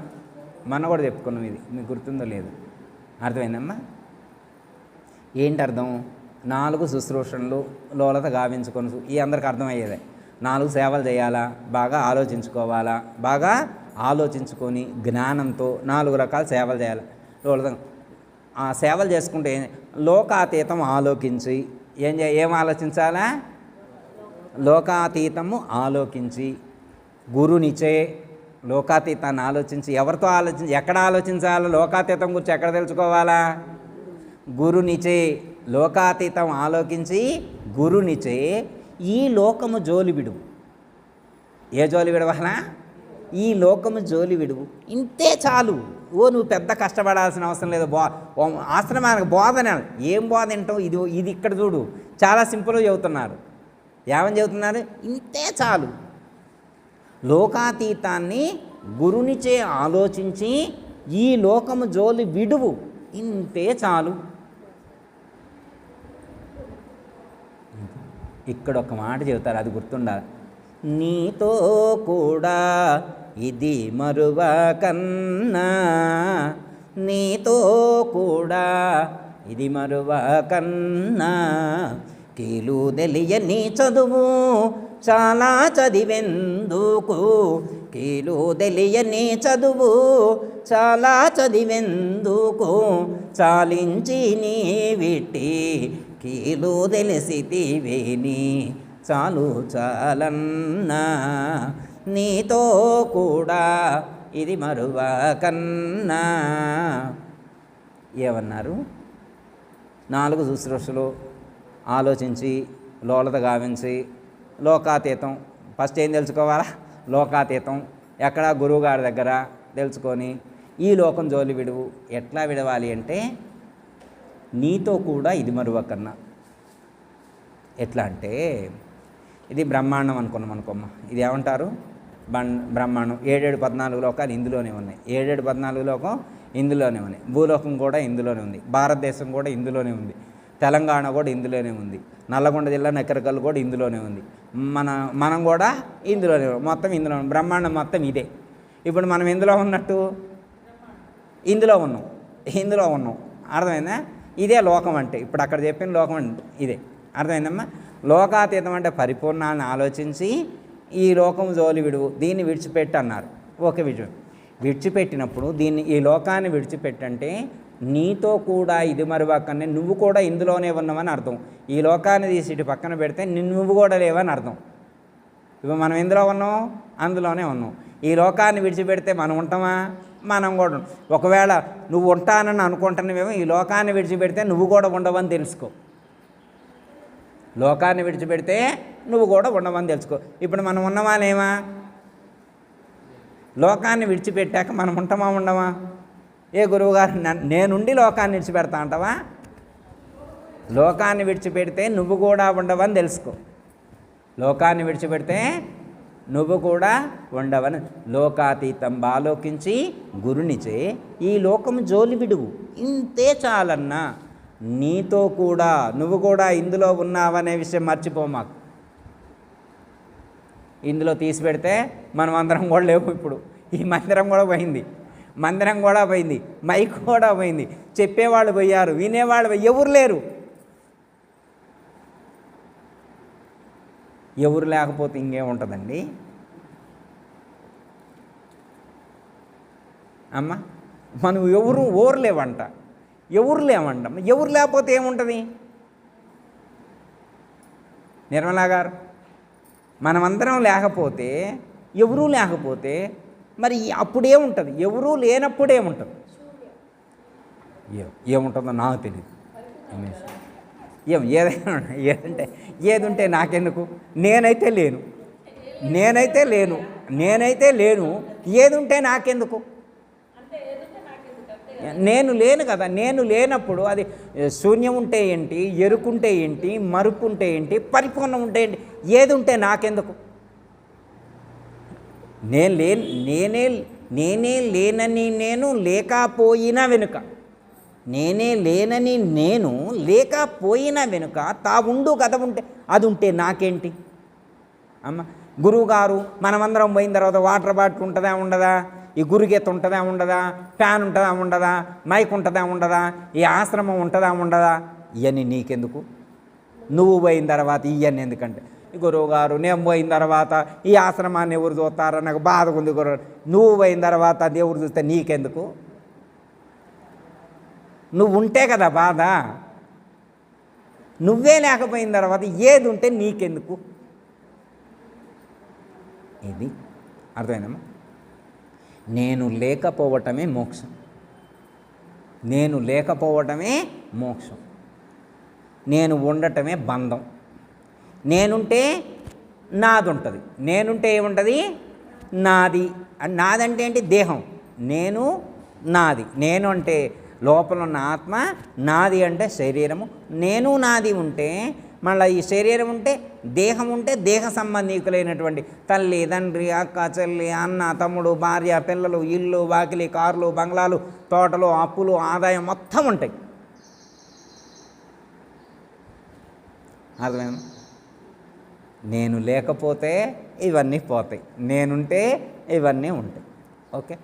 మన కూడా చెప్పుకున్నాం, ఇది మీకు గుర్తుందో లేదు? అర్థమైందమ్మా? ఏంటి అర్థం? 4 శుశ్రూషణలు లోలత గావించుకొనుచు, ఈ అందరికి అర్థమయ్యేదే. 4 సేవలు చేయాలా, బాగా ఆలోచించుకోవాలా, బాగా ఆలోచించుకొని జ్ఞానంతో 4 రకాల సేవలు చేయాలి. లోలత ఆ సేవలు చేసుకుంటే లోకాతీతం ఆలోకించి ఏం ఆలోచించాలా? లోకాతీతము ఆలోకించి గురునిచే లోకాతీతాన్ని ఆలోచించి, ఎవరితో ఆలోచించి, ఎక్కడ ఆలోచించాలో? లోకాతీతం గురించి ఎక్కడ తెలుసుకోవాలా? గురునిచే లోకాతీతం ఆలోకించి గురునిచే ఈ లోకము జోలి విడువు. ఏ జోలి విడవాలా? ఈ లోకము జోలి విడువు, ఇంతే చాలు. నువ్వు పెద్ద కష్టపడాల్సిన అవసరం లేదు. ఆశ్రమానికి బోధన. ఏం బోధ వింటావు? ఇది ఇక్కడ చూడు, చాలా సింపుల్గా చెబుతున్నారు. ఏమని చెబుతున్నారు? ఇంతే చాలు. లోకాతీతాన్ని గురునిచే ఆలోచించి ఈ లోకము జోలి విడువు, ఇంతే చాలు. ఇక్కడ ఒక మాట చెబుతారు, అది గుర్తుండాలి. నీతో కూడా ఇది మరువకన్నా, నీతో కూడా ఇది మరువకన్నా, కీలు తెలియని చదువు చాలా చదివెందుకు, కీలు తెలియని చదువు చాలా చదివెందుకు, చాలించి నీ విట్టి కీలు తెలిసితివేని చాలు చాలన్నా, నీతో కూడా ఇది మరువకన్నా. ఏమన్నారు? 4 శుశ్రూషలు ఆలోచించి లోలత గావించి లోకాతీతం. ఫస్ట్ ఏం తెలుసుకోవాలా? లోకాతీతం. ఎక్కడ? గురువుగారి దగ్గర తెలుసుకొని ఈ లోకం జోలి విడువు. ఎట్లా విడవాలి అంటే నీతో కూడా ఇది మరువకన్నా. ఎట్లా అంటే ఇది బ్రహ్మాండం అనుకోమ్మా. ఇది ఏమంటారు? బ్రహ్మాండం. 7-14 లోకాలు ఇందులోనే ఉన్నాయి. 7-14 లోకం ఇందులోనే ఉన్నాయి. భూలోకం కూడా ఇందులోనే ఉంది. భారతదేశం కూడా ఇందులోనే ఉంది. తెలంగాణ కూడా ఇందులోనే ఉంది. నల్లగొండ జిల్లా నకరకల్ కూడా ఇందులోనే ఉంది. మనం కూడా ఇందులోనే, మొత్తం ఇందులో. బ్రహ్మాండం మొత్తం ఇదే. ఇప్పుడు మనం ఎందులో ఉన్నట్టు? ఇందులో ఉన్నాం. అర్థమైందా? ఇదే లోకం అంటే. ఇప్పుడు అక్కడ చెప్పిన లోకం అంటే ఇదే. అర్థమైందమ్మా? లోకాతీతం అంటే పరిపూర్ణాలను ఆలోచించి ఈ లోకం జోలి విడువు, దీన్ని విడిచిపెట్టు అన్నారు. ఓకే, విడిచిపెట్టినప్పుడు ఈ లోకాన్ని విడిచిపెట్టంటే నీతో కూడా ఇది మరువకనే, నువ్వు కూడా ఇందులోనే ఉన్నావని అర్థం. ఈ లోకాన్ని తీసి ఇటు పక్కన పెడితే నువ్వు కూడా లేవని అర్థం. ఇప్పుడు మనం ఎందులో ఉన్నాం? అందులోనే ఉన్నాం. ఈ లోకాన్ని విడిచిపెడితే మనం ఉంటామా? మనం కూడా. ఒకవేళ నువ్వు ఉంటానని అనుకుంటున్నావేమో, ఈ లోకాన్ని విడిచిపెడితే నువ్వు కూడా ఉండవని తెలుసుకో. లోకాన్ని విడిచిపెడితే నువ్వు కూడా ఉండవని తెలుసుకో. ఇప్పుడు మనం ఉన్నమా లేమా? లోకాన్ని విడిచిపెట్టాక మనం ఉంటామా ఉండమా? ఏ గురువుగారు నేనుండి లోకాన్ని విడిచిపెడతా అంటావా? లోకాన్ని విడిచిపెడితే నువ్వు కూడా ఉండవని తెలుసుకో. లోకాన్ని విడిచిపెడితే నువ్వు కూడా ఉండవని లోకాతీతం బాలోకించి గురునిచే ఈ లోకం జోలి విడువు. ఇంతే చాలన్నా. నీతో కూడా నువ్వు కూడా ఇందులో ఉన్నావనే విషయం మర్చిపో. మాకు ఇందులో తీసి పెడితే మనం అందరం కూడా లేవు. ఇప్పుడు ఈ మందిరం కూడా పోయింది, మందిరం కూడా పోయింది, మైక్ కూడా పోయింది, చెప్పేవాళ్ళు పోయారు, వినేవాళ్ళు ఎవరు లేరు. ఎవరు లేకపోతే ఇంకేముంటుందండి అమ్మ? మనం ఎవరు లేవంట, ఎవరు లేకపోతే ఏముంటుంది? నిర్మలా గారు, మనమందరం లేకపోతే, ఎవరూ లేకపోతే మరి అప్పుడేముంటుంది? ఎవరూ లేనప్పుడు ఏముంటుంది? ఏముంటుందో నాకు తెలియదు. ఏది ఉంటే నాకెందుకు? నేనైతే లేను. ఏది ఉంటే నాకెందుకు? నేను లేను కదా. నేను లేనప్పుడు అది శూన్యం ఉంటే ఏంటి, ఎరుకుంటే ఏంటి, మరుపు ఉంటే ఏంటి, పరిపూర్ణం ఉంటే ఏంటి? ఏది ఉంటే నాకెందుకు? నేనే లేనని నేను లేకపోయినా వెనుక, నేనే లేనని నేను లేకపోయినా వెనుక తా ఉండు కథ ఉంటే అది ఉంటే నాకేంటి అమ్మ? గురువుగారు మనమందరం పోయిన తర్వాత వాటర్ బాటిల్ ఉంటుందా ఉండదా, ఈ గురుగీత ఉంటుందా ఉండదా, ఫ్యాన్ ఉంటుందా ఉండదా, మైక్ ఉంటుందా ఉండదా, ఈ ఆశ్రమం ఉంటుందా ఉండదా, ఇవన్నీ నీకెందుకు? నువ్వు పోయిన తర్వాత ఇవన్నీ ఎందుకంటే, గురువుగారు నేను పోయిన తర్వాత ఈ ఆశ్రమాన్ని ఎవరు చూస్తారో నాకు బాధగా ఉంది గురువు. నువ్వు పోయిన తర్వాత దేవుడు చూస్తే నీకెందుకు? నువ్వు ఉంటే కదా బాధ. నువ్వే లేకపోయిన తర్వాత ఏది ఉంటే నీకెందుకు? ఇది అర్థమైందమ్మా? నేను లేకపోవటమే మోక్షం. నేను ఉండటమే బంధం. నేనుంటే నాది ఉంటుంది. నేనుంటే ఏముంటుంది? నాది. నాదంటే ఏంటి? దేహం. నేను అంటే లోపల ఉన్న ఆత్మ, నాది అంటే శరీరము. నాది ఉంటే మళ్ళీ ఈ శరీరం ఉంటే, దేహం ఉంటే, దేహ సంబంధీకులైనటువంటి తల్లి, తండ్రి, అక్క, చెల్లి, అన్న, తమ్ముడు, భార్య, పిల్లలు, ఇల్లు, వాకిలి, కార్లు, బంగ్లాలు, తోటలు, అప్పులు, ఆదాయం మొత్తం ఉంటాయి. అర్థమైంది? నేను లేకపోతే ఇవన్నీ పోతాయి, నేనుంటే ఇవన్నీ ఉంటాయి. ఓకే,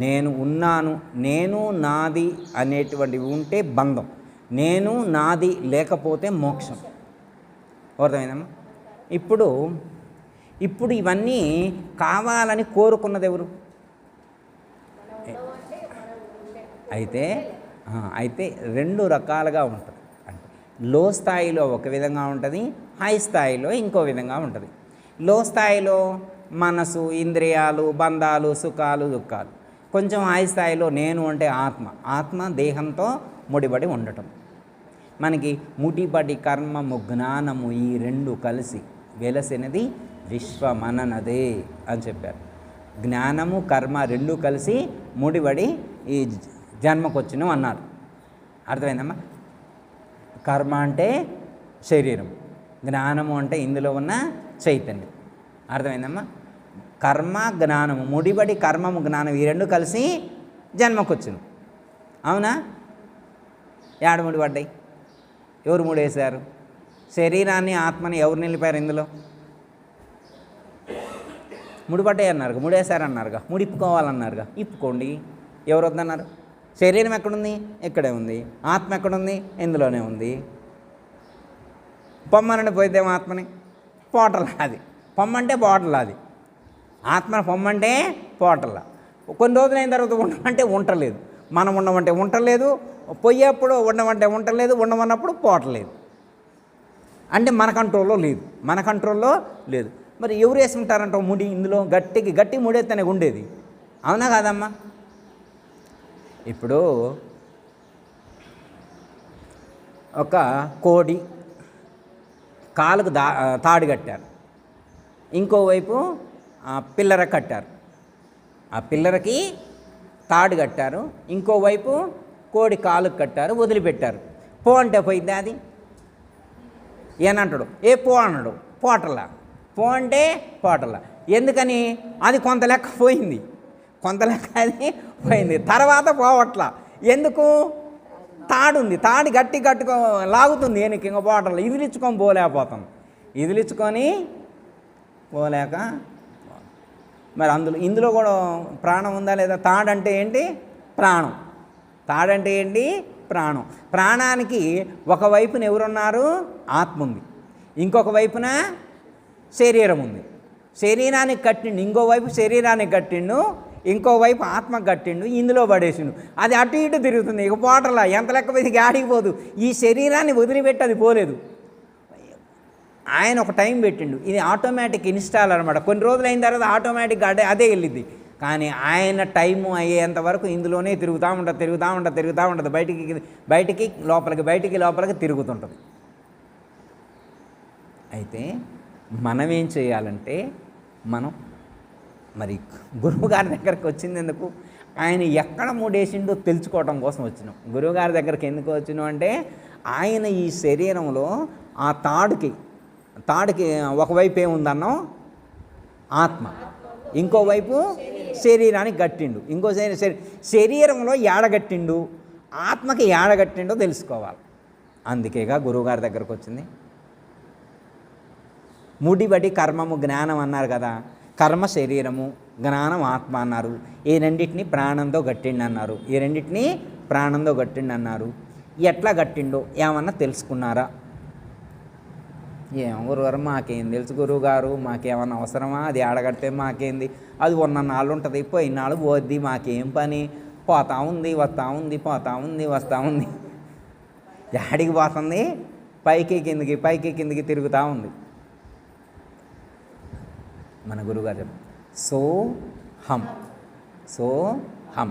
నేను ఉన్నాను, నేను నాది అనేటువంటివి ఉంటే బంధం, నేను నాది లేకపోతే మోక్షం. అర్థమైందమ్మా? ఇప్పుడు ఇవన్నీ కావాలని కోరుకున్నది ఎవరు? అయితే రెండు రకాలుగా ఉంటుంది. అంటే లో స్థాయిలో ఒక విధంగా ఉంటుంది, హై స్థాయిలో ఇంకో విధంగా ఉంటుంది. లో స్థాయిలో మనసు, ఇంద్రియాలు, బంధాలు, సుఖాలు, దుఃఖాలు. కొంచెం హై స్థాయిలో నేను అంటే ఆత్మ దేహంతో ముడిపడి ఉండటం. మనకి ముడిపడి కర్మము, జ్ఞానము ఈ రెండు కలిసి వెలసినది విశ్వమననదే అని చెప్పారు. జ్ఞానము, కర్మ రెండు కలిసి ముడిపడి ఈ జన్మకొచ్చినాం అన్నారు. అర్థమైందమ్మా? కర్మ అంటే శరీరం, జ్ఞానము అంటే ఇందులో ఉన్న చైతన్యం. అర్థమైందమ్మా? కర్మ, జ్ఞానము ముడిపడి, కర్మము, జ్ఞానం ఈ రెండు కలిసి జన్మకొచ్చినాం. అవునా? ఏడ ముడిపడ్డాయి? ఎవరు ముడేశారు? శరీరాన్ని, ఆత్మని ఎవరు నిలిపారు? ఇందులో ముడిపడ్డాయి అన్నారుగా, ముడేశారన్నారుగా, ముడిప్పుకోవాలన్నారుగా. ఇప్పుకోండి. ఎవరు వద్దన్నారు? శరీరం ఎక్కడుంది? ఇక్కడే ఉంది. ఆత్మ ఎక్కడుంది? ఇందులోనే ఉంది. పొమ్మనండి పోయిద్దేమో ఆత్మని, పోటలా అది. పొమ్మంటే పోటలా అది. ఆత్మను పొమ్మంటే పోటలా. కొన్ని రోజులు అయిన తర్వాత ఉండమంటే ఉండలేదు. మనం ఉండమంటే ఉండలేదు. పోయేప్పుడు ఉండమంటే ఉండలేదు. ఉండమన్నప్పుడు పోటలేదు. అంటే మన కంట్రోల్లో లేదు. మరి ఎవరు వేసుకుంటారంట ముడి? ఇందులో గట్టి ముడేస్తేనే ఉండేది. అవునా కాదమ్మా? ఇప్పుడు ఒక కోడి కాలుకు తాడు కట్టారు, ఇంకోవైపు పిల్లర కట్టారు. ఆ పిల్లరకి తాడు కట్టారు, ఇంకోవైపు కోడి కాలుకు కట్టారు, వదిలిపెట్టారు. అంటే పోయిందా? అది ఏనంటాడు, ఏ పో అన్నాడు, పోటలా. పో అంటే పోటలా. ఎందుకని? అది కొంత లెక్క పోయింది, కొంత లెక్క అది పోయింది, తర్వాత పోవట్లా. ఎందుకు? తాడుంది, తాడు గట్టిగా లాగుతుంది ఏనికి, ఇంకా పోటలా. ఇదిలించుకొని పోలేకపోతాం, ఇదిలించుకొని పోలేక. మరి ఇందులో కూడా ప్రాణం ఉందా లేదా? తాడంటే ఏంటి? ప్రాణం. తాడంటే ఏంటి? ప్రాణం. ప్రాణానికి ఒకవైపున ఎవరున్నారు? ఆత్మ ఉంది, ఇంకొక వైపున శరీరం ఉంది. శరీరానికి కట్టిండు, ఇంకోవైపు శరీరానికి కట్టిండు, ఇంకోవైపు ఆత్మకు కట్టిండు, ఇందులో పడేసిండు. అది అటు ఇటు తిరుగుతుంది, ఇక పోటలా. ఎంత లెక్క పోయి గాడికి పోదు. ఈ శరీరాన్ని వదిలిపెట్టి అది పోలేదు. ఆయన ఒక టైం పెట్టిండు, ఇది ఆటోమేటిక్ ఇన్స్టాల్ అనమాట. కొన్ని రోజులు అయిన తర్వాత ఆటోమేటిక్గా అదే వెళ్ళిద్ది. కానీ ఆయన టైము అయ్యేంత వరకు ఇందులోనే తిరుగుతూ ఉంటుంది. బయటికి లోపలికి తిరుగుతుంటుంది. అయితే మనం ఏం చేయాలంటే, మనం మరి గురువుగారి దగ్గరికి వచ్చింది ఎందుకు? ఆయన ఎక్కడ మూడేసిండో తెలుసుకోవడం కోసం వచ్చినాం. గురువుగారి దగ్గరికి ఎందుకు వచ్చినాం అంటే, ఆయన ఈ శరీరంలో ఆ తాడుకి ఒకవైపు ఏముందన్నాం? ఆత్మ, ఇంకోవైపు శరీరానికి గట్టిండు. ఇంకో శరీరంలో ఏడగట్టిండు, ఆత్మకి ఏడగట్టిండో తెలుసుకోవాలి. అందుకేగా గురువుగారి దగ్గరకు వచ్చింది. ముడిబడి కర్మము జ్ఞానం అన్నారు కదా. కర్మ శరీరము, జ్ఞానం ఆత్మ అన్నారు. ఈ రెండింటిని ప్రాణంతో గట్టిండి అన్నారు. ఎట్లా గట్టిండో ఏమన్నా తెలుసుకున్నారా? ఏం గురుగారు, మాకేం తెలుసు గురువుగారు, మాకేమన్నా అవసరమా? అది ఆడగడితే మాకేంది? అది ఉన్న నాళ్ళు ఉంటుంది, పోయిన నాళ్ళు పోద్ది, మాకేం పని? పోతా ఉంది, వస్తూ ఉంది. యాడికి పోతుంది? పైకి కిందికి తిరుగుతూ ఉంది. మన గురువుగారు చెప్పారు, సోహం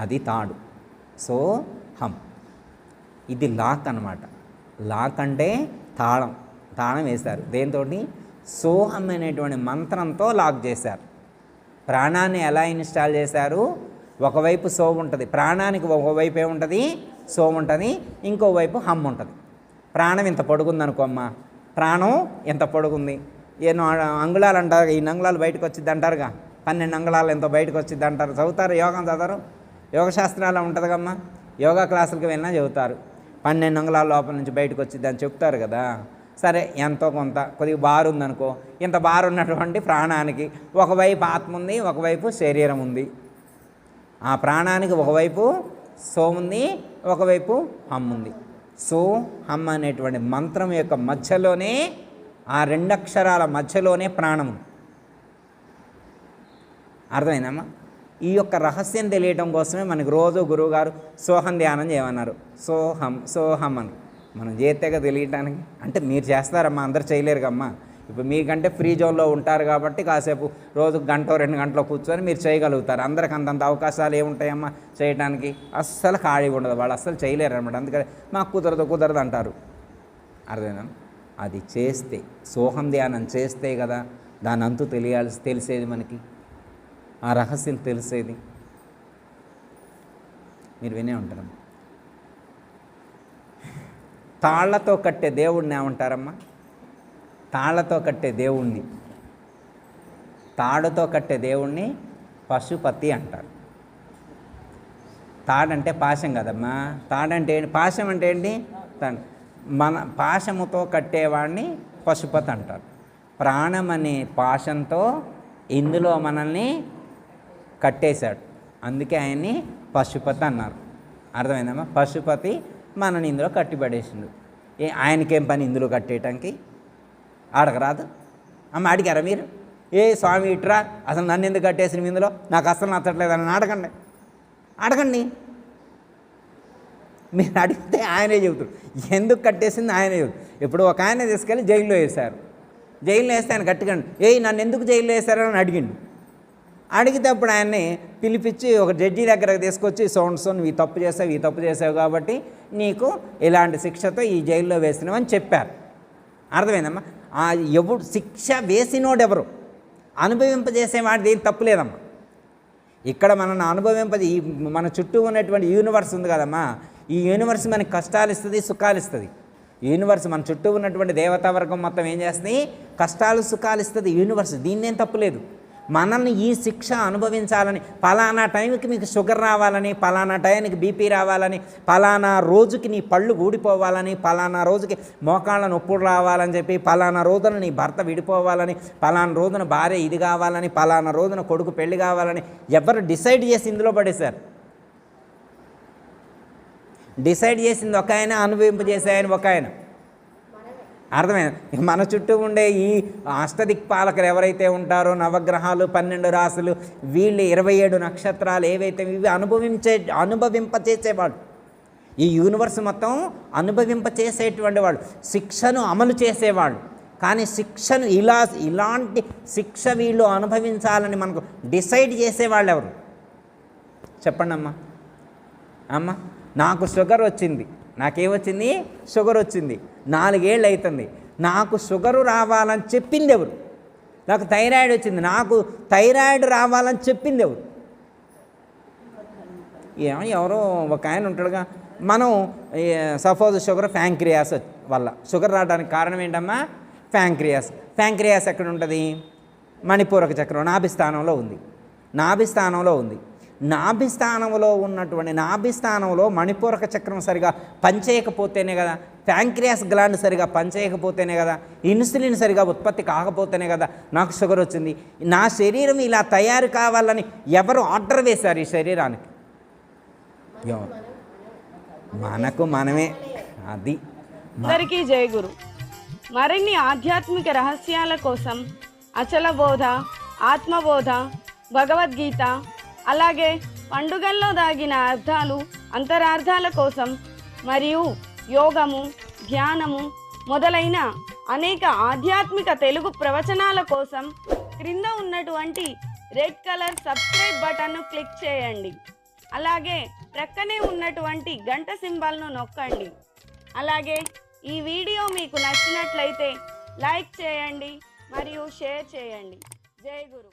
అది తాడు, సోహం ఇది లాక్ అన్నమాట. లాక్ అంటే తాళం వేశారు. దేంతో? సోహం అనేటువంటి మంత్రంతో లాక్ చేశారు. ప్రాణాన్ని ఎలా ఇన్స్టాల్ చేశారు? ఒకవైపు సో ఉంటుంది, ప్రాణానికి ఒకవైపు ఏముంటుంది? సో ఉంటుంది, ఇంకోవైపు హమ్ ఉంటుంది. ప్రాణం ఇంత పొడుగుంది అమ్మ, ప్రాణం ఎంత పొడుగుంది, ఎన్నో అంగుళాలు అంటారు, ఈ అంగుళాలు బయటకు వచ్చింది అంటారుగా, 12 అంగుళాలు ఎంతో బయటకు వచ్చింది అంటారు. చదువుతారు, యోగం చదవరు? యోగ శాస్త్రాలు ఉంటుంది కమ్మా, యోగా క్లాసులకు వెళ్ళినా చదువుతారు. 12 అంగుళాల లోపల నుంచి బయటకు వచ్చింది అని చెప్తారు కదా. సరే, ఎంతో కొంత కొద్దిగా బారు ఉందనుకో, ఇంత బారు ఉన్నటువంటి ప్రాణానికి ఒకవైపు ఆత్మ ఉంది, ఒకవైపు శరీరం ఉంది. ఆ ప్రాణానికి ఒకవైపు సో ఉంది, ఒకవైపు హమ్ ఉంది. సో హమ్ అనేటువంటి మంత్రం యొక్క మధ్యలోనే, ఆ 2 అక్షరాల మధ్యలోనే ప్రాణం ఉంది. అర్థమైందమ్మా? ఈ యొక్క రహస్యం తెలియటం కోసమే మనకి రోజు గురువుగారు సోహం ధ్యానం చేయమన్నారు. సోహం అని మనం చేతేగా తెలియటానికి. అంటే మీరు చేస్తారమ్మా, అందరు చేయలేరు కమ్మా. ఇప్పుడు మీకంటే ఫ్రీ జోన్లో ఉంటారు కాబట్టి కాసేపు రోజు 1-2 గంటలు కూర్చొని మీరు చేయగలుగుతారు. అందరికి అంతంత అవకాశాలు ఏముంటాయమ్మా చేయడానికి? అస్సలు ఖాళీ ఉండదు, వాళ్ళు అస్సలు చేయలేరు అనమాట. అందుకని మాకు కుదరదు అంటారు. అర్థమైందా? అది చేస్తే, సోహం ధ్యానం చేస్తే కదా దాని అంతు తెలిసేది మనకి, ఆ రహస్యం తెలిసేది. మీరు వినే ఉంటారు. తాళ్లతో కట్టే దేవుడిని ఏమంటారమ్మా? తాళ్లతో కట్టే దేవుణ్ణి, తాడుతో కట్టే దేవుణ్ణి పశుపతి అంటారు. తాడంటే పాశం కదమ్మా. తాడంటే ఏంటి? పాశం అంటే ఏంటి? మన పాశముతో కట్టేవాడిని పశుపతి అంటారు. ప్రాణం అనే పాశంతో ఇందులో మనల్ని కట్టేశాడు, అందుకే ఆయన్ని పశుపతి అన్నారు. అర్థమైందమ్మా? పశుపతి మనని ఇందులో కట్టిపడేసిండు. ఆయనకేం పని ఇందులో కట్టేయటానికి? అడగరాదు అమ్మ? అడిగారా మీరు? ఏ స్వామి ఇట్రా, అసలు నన్ను ఎందుకు కట్టేసిన ఇందులో, నాకు అసలు నచ్చట్లేదని అడగండి. మీరు అడిగితే ఆయనే చెబుతారు, ఎందుకు కట్టేసింది ఆయనే చెబుతారు. ఇప్పుడు ఒక ఆయన తీసుకెళ్ళి జైల్లో వేశారు. జైల్లో వేస్తే ఆయన గట్టిగండి, నన్ను ఎందుకు జైల్లో వేశారని అడిగిండు. అడిగితే అప్పుడు ఆయన్ని పిలిపించి ఒక జడ్జి దగ్గరకు తీసుకొచ్చి, నువ్వు ఈ తప్పు చేసావు కాబట్టి నీకు ఇలాంటి శిక్షతో ఈ జైల్లో వేసినావని చెప్పారు. అర్థమైందమ్మా? ఎవడు శిక్ష వేసినోడెవరు, అనుభవింపజేసేవాడిది ఏం తప్పులేదమ్మా. ఇక్కడ మనల్ని ఈ మన చుట్టూ ఉన్నటువంటి యూనివర్స్ ఉంది కదమ్మా, ఈ యూనివర్స్ మనకి కష్టాలు ఇస్తుంది, సుఖాలు ఇస్తుంది. యూనివర్స్ మన చుట్టూ ఉన్నటువంటి దేవతా వర్గం మొత్తం ఏం చేస్తుంది? కష్టాలు సుఖాలు ఇస్తుంది యూనివర్స్. దీన్నేం తప్పులేదు. మనల్ని ఈ శిక్ష అనుభవించాలని, పలానా టైంకి మీకు షుగర్ రావాలని, పలానా టైంకి బీపీ రావాలని, పలానా రోజుకి నీ పళ్ళు ఊడిపోవాలని, పలానా రోజుకి మోకాళ్ళ నొప్పులు రావాలని చెప్పి, పలానా రోజున నీ భర్త విడిపోవాలని, పలానా రోజున భార్య ఇది కావాలని, పలానా రోజున కొడుకు పెళ్లి కావాలని ఎవరు డిసైడ్ చేసి ఇందులో పడేశారు? డిసైడ్ చేసింది ఒక ఆయన, అనుభవింపజేసే ఆయన ఒక ఆయన. అర్థమైంది? మన చుట్టూ ఉండే ఈ అష్టదిక్పాలకులు ఎవరైతే ఉంటారో, నవగ్రహాలు, 12 రాసులు, వీళ్ళు 27 నక్షత్రాలు ఏవైతే ఇవి అనుభవింపచేసేవాళ్ళు. ఈ యూనివర్స్ మొత్తం అనుభవింపచేసేటువంటి వాళ్ళు, శిక్షను అమలు చేసేవాళ్ళు. కానీ శిక్షను ఇలాంటి శిక్ష వీళ్ళు అనుభవించాలని మనకు డిసైడ్ చేసేవాళ్ళు ఎవరు? చెప్పండి అమ్మా. అమ్మ, నాకు షుగర్ వచ్చింది. నాకేమొచ్చింది? షుగర్ వచ్చింది. 4 ఏళ్ళు అవుతుంది. నాకు షుగరు రావాలని చెప్పింది ఎవరు? నాకు థైరాయిడ్ వచ్చింది. నాకు థైరాయిడ్ రావాలని చెప్పింది ఎవరు? ఎవరో ఒక ఆయన ఉంటాడుగా. మనం సపోజ్ షుగర్ ప్యాంక్రియాస్ వల్ల షుగర్ రావడానికి కారణం ఏంటమ్మా? ప్యాంక్రియాస్. ప్యాంక్రియాస్ ఎక్కడ ఉంటుంది? మణిపూరక చక్రం నాభిస్థానంలో ఉంది. నాభిస్థానంలో ఉన్నటువంటి నాభిస్థానంలో మణిపూరక చక్రం సరిగా పనిచేయకపోతేనే కదా, ప్యాంక్రియాస్ గ్లాండ్ సరిగా పనిచేయకపోతేనే కదా, ఇన్సులిన్ సరిగా ఉత్పత్తి కాకపోతేనే కదా నాకు షుగర్ వచ్చింది. నా శరీరం ఇలా తయారు కావాలని ఎవరు ఆర్డర్ వేశారు ఈ శరీరానికి? మనకు మనమే. అది అందరికీ జై గురు. మరిన్ని ఆధ్యాత్మిక రహస్యాల కోసం అచల బోధ, ఆత్మబోధ, భగవద్గీత, అలాగే పండుగల్లో దాగిన అర్థాలు, అంతరార్థాల కోసం మరియు యోగము, ధ్యానము మొదలైన అనేక ఆధ్యాత్మిక తెలుగు ప్రవచనాల కోసం క్రింద ఉన్నటువంటి రెడ్ కలర్ సబ్స్క్రైబ్ బటన్ను క్లిక్ చేయండి. అలాగే ప్రక్కనే ఉన్నటువంటి గంట సింబల్ను నొక్కండి. అలాగే ఈ వీడియో మీకు నచ్చినట్లయితే లైక్ చేయండి మరియు షేర్ చేయండి. జై గురు.